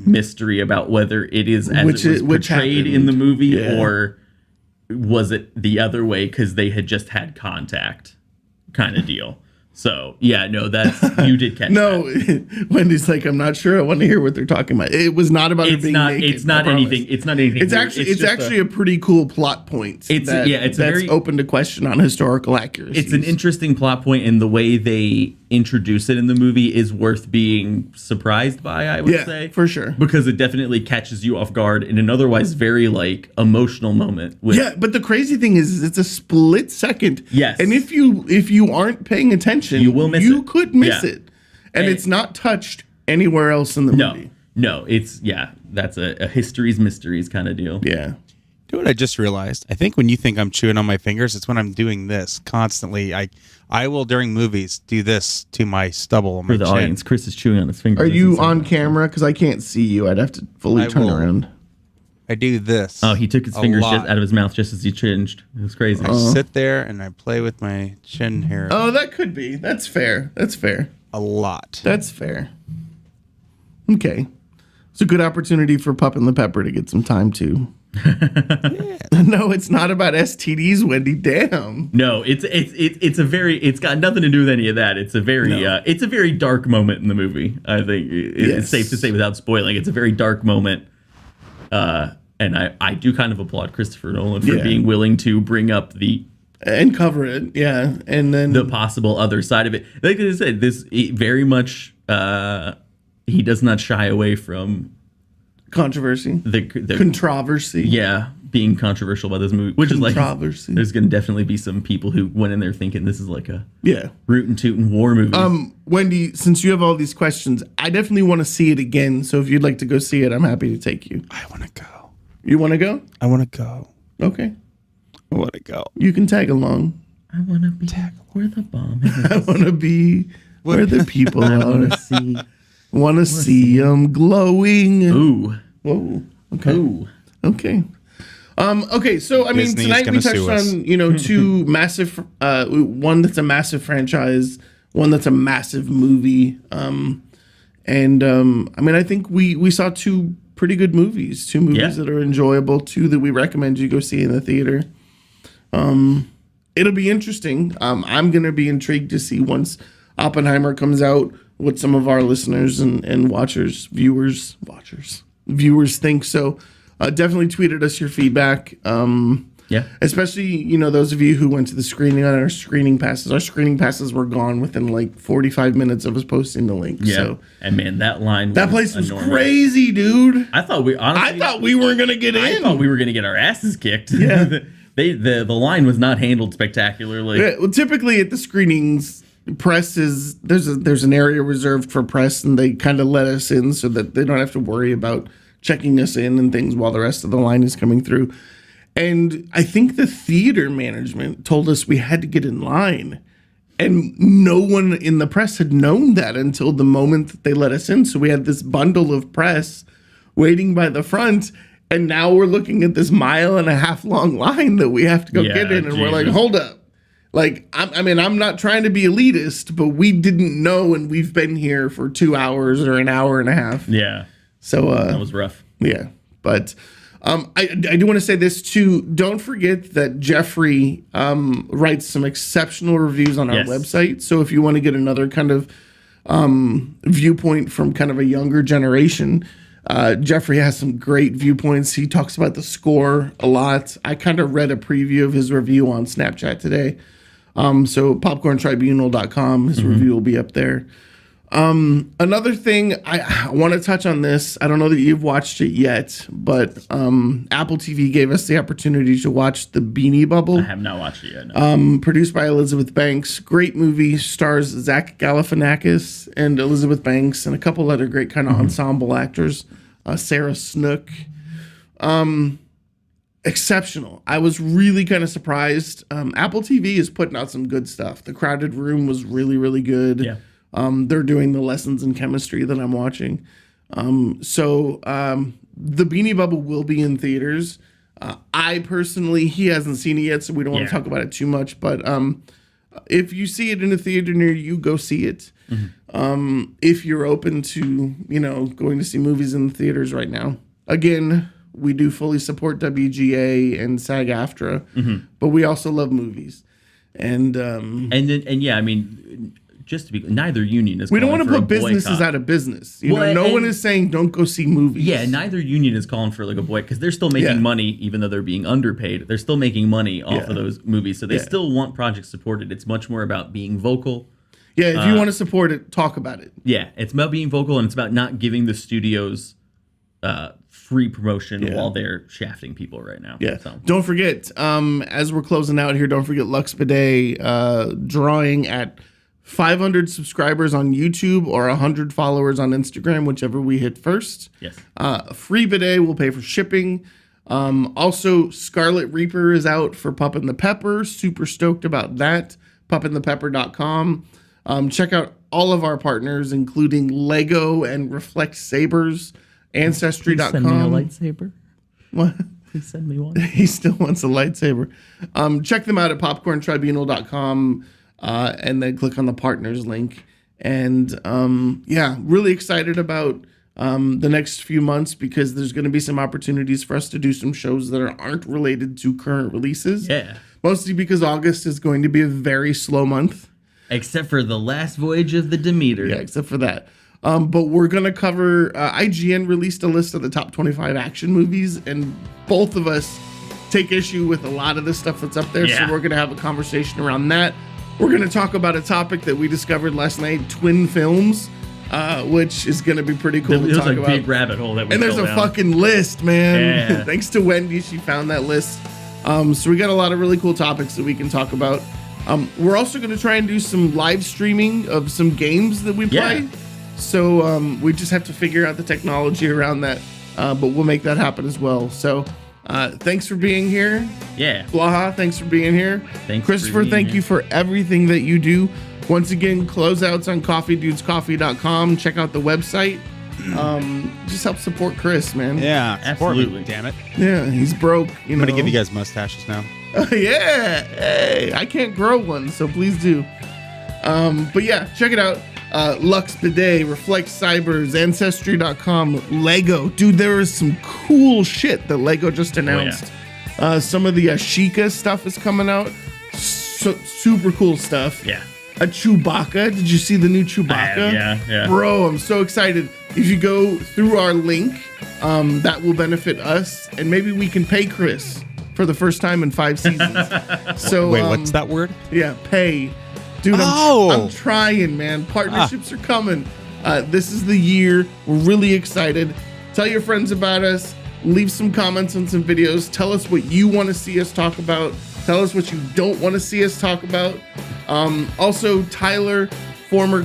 mystery about whether it is as Which it was which portrayed happened. in the movie Yeah. or was it the other way because they had just had contact kind of deal. So yeah, no, that's you did catch No, that. Wendy's like, I'm not sure. I want to hear what they're talking about. It was not about her It's being not. naked. It's not I promise. anything. It's not anything. It's weird. actually just a pretty cool plot point. It's- yeah, it's a that's very- open to question on historical accuracy. It's an interesting plot point, and the way they introduce it in the movie is worth being surprised by, I would say. for sure. Because it definitely catches you off guard in an otherwise very like emotional moment. With, Yeah, but the crazy thing is it's a split second. Yes. And if you aren't paying attention, You will miss you it. could miss Yeah. it. And And- it's not touched anywhere else in the No, movie. no, it's that's a history's mysteries kind of deal. Yeah. You know what I just realized? I think when you think I'm chewing on my fingers, it's when I'm doing this constantly. I will during movies do this to my stubble on my For the chin. audience, Chris is chewing on his fingers. Are as he you says on that. camera? Because I can't see you. I'd have to fully I turn will. around. I do this. Oh, he took his a fingers lot. just out of his mouth just as he chinged. It was crazy. I sit there and I play with my chin hair Oh, that could be. That's fair. That's fair. a lot. That's fair. Okay. It's a good opportunity for Pup and the Pepper to get some time too. No, it's not about STDs, Wendy. Damn. No, it's got nothing to do with any of that. It's a very dark moment in the movie. I think it's Yes. safe to say without spoiling. It's a very dark moment, and I do kind of applaud Christopher Nolan for Yeah. being willing to bring up the And cover it. Yeah. And then possible other side of it. Like I said, very much he does not shy away from controversy. the Controversy. yeah, being controversial about this movie, which is like Controversy. there's going to definitely be some people who went in there thinking this is like a Yeah. rootin' tootin' war movie. Wendy, since you have all these questions, I definitely want to see it again. So if you'd like to go see it, I'm happy to take you. I want to go. You want to go? I want to go. Okay. I want to go. You can tag along. I want to be where the bomb is. I want to be where the people I want are. to see. Want to see them glowing. Ooh. Whoa. Okay. Ooh. Okay. Okay, so I mean, Disney's tonight we gonna touched sue us. on, two massive, one that's a massive franchise, one that's a massive movie. I mean, I think we saw two pretty good movies, two movies Yeah. that are enjoyable, two that we recommend you go see in the theater. It'll be interesting. I'm going to be intrigued to see once Oppenheimer comes out what some of our listeners and viewers think. So definitely tweet at us your feedback. Yeah. Especially, those of you who went to the screening on our screening passes. Our screening passes were gone within like 45 minutes of us posting the link. Yeah. So And man, that line. that place was enormous. crazy, dude. I thought we weren't going to get I in. thought we were gonna get our asses kicked. Yeah. the line was not handled spectacularly. Yeah, well, typically at the screenings, press is there's an area reserved for press, and they kind of let us in so that they don't have to worry about checking us in and things while the rest of the line is coming through. And I think the theater management told us we had to get in line, and no one in the press had known that until the moment that they let us in. So we had this bundle of press waiting by the front. And now we're looking at this 1.5 mile long line that we have to go Yeah, get in. And we're like, Jesus. hold up. Like, I'm not trying to be elitist, but we didn't know. And we've been here for 2 hours or an hour and a half. Yeah. So, That was rough. yeah. But I do want to say this too. Don't forget that Jeffrey writes some exceptional reviews on our Yes. website. So if you want to get another kind of viewpoint from kind of a younger generation, Jeffrey has some great viewpoints. He talks about the score a lot. I kind of read a preview of his review on Snapchat today. So popcorntribunal.com, his review will be up there. Another thing, I want to touch on this. I don't know that you've watched it yet, but Apple TV gave us the opportunity to watch The Beanie Bubble. I have not watched it yet. No. Produced by Elizabeth Banks. Great movie. Stars Zach Galifianakis and Elizabeth Banks and a couple other great kind of ensemble actors. Sarah Snook. Exceptional. I was really kind of surprised. Apple TV is putting out some good stuff. The Crowded Room was really, really good. Yeah. They're doing the lessons in chemistry that I'm watching. The Beanie Bubble will be in theaters. I personally, he hasn't seen it yet, so we don't want Yeah. to talk about it too much. But if you see it in a theater near you, go see it. If you're open to, going to see movies in the theaters right now. Again, we do fully support WGA and SAG-AFTRA, but we also love movies. And I mean, just to be neither union is. we don't calling want to for a put businesses boycott. out of business. Well, No one and- is saying don't go see movies. Yeah, neither union is calling for like a boycott because they're still making Yeah. money, even though they're being underpaid. They're still making money off Yeah. of those movies, so they Yeah. still want projects supported. It's much more about being vocal. Yeah, if you want to support it, talk about it. Yeah, it's about being vocal, and it's about not giving the studios free promotion Yeah. while they're shafting people right now. Yeah. So. Don't forget, as we're closing out here, don't forget Lux Bidet drawing at 500 subscribers on YouTube or 100 followers on Instagram, whichever we hit first. Yes. Free bidet will pay for shipping. Also, Scarlet Reaper is out for Pup and the Pepper. Super stoked about that. pupandthepepper.com. Check out all of our partners, including Lego and Reflect Sabers, Ancestry.com. Send me a lightsaber. What? Please send me one. He still wants a lightsaber. Check them out at popcorntribunal.com and then click on the partners link. And really excited about the next few months because there's going to be some opportunities for us to do some shows that aren't related to current releases. Yeah. Mostly because August is going to be a very slow month. Except for the last voyage of the Demeter. Yeah, except for that. But we're going to cover, IGN released a list of the top 25 action movies, and both of us take issue with a lot of the stuff that's up there. Yeah. So we're going to have a conversation around that. We're going to talk about a topic that we discovered last night, twin films, which is going to be pretty cool It to was talk a about. big rabbit hole that we And there's fell a down. fucking list, man. Yeah. Thanks to Wendy, she found that list. So we got a lot of really cool topics that we can talk about. We're also going to try and do some live streaming of some games that we play. Yeah. So we just have to figure out the technology around that, but we'll make that happen as well. So Thanks for being here. Yeah. Blaha, thanks for being here. Thanks for Christopher, being thank here. you for everything that you do. Once again, closeouts on coffeedudescoffee.com. Check out the website. Just help support Chris, man. Yeah, support me, Absolutely. damn it. Yeah, he's broke. I'm gonna give you guys mustaches now. Yeah. Hey, I can't grow one, so please do. But yeah, check it out. Lux Bidet, Reflect Cybers, Ancestry.com, Lego. Dude, there is some cool shit that Lego just announced. Some of the Ashika stuff is coming out. Super cool stuff. Yeah. A Chewbacca. Did you see the new Chewbacca? Yeah. Bro, I'm so excited. If you go through our link, that will benefit us, and maybe we can pay Chris for the first time in 5 seasons. So Wait, what's that word? Yeah, pay. Dude, I'm trying, man. Partnerships are coming. This is the year. We're really excited. Tell your friends about us. Leave some comments on some videos. Tell us what you want to see us talk about. Tell us what you don't want to see us talk about. Also, Tyler, former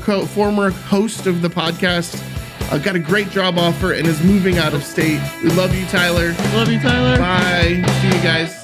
host of the podcast, got a great job offer and is moving out of state. We love you, Tyler. Love you, Tyler. Bye. See you guys.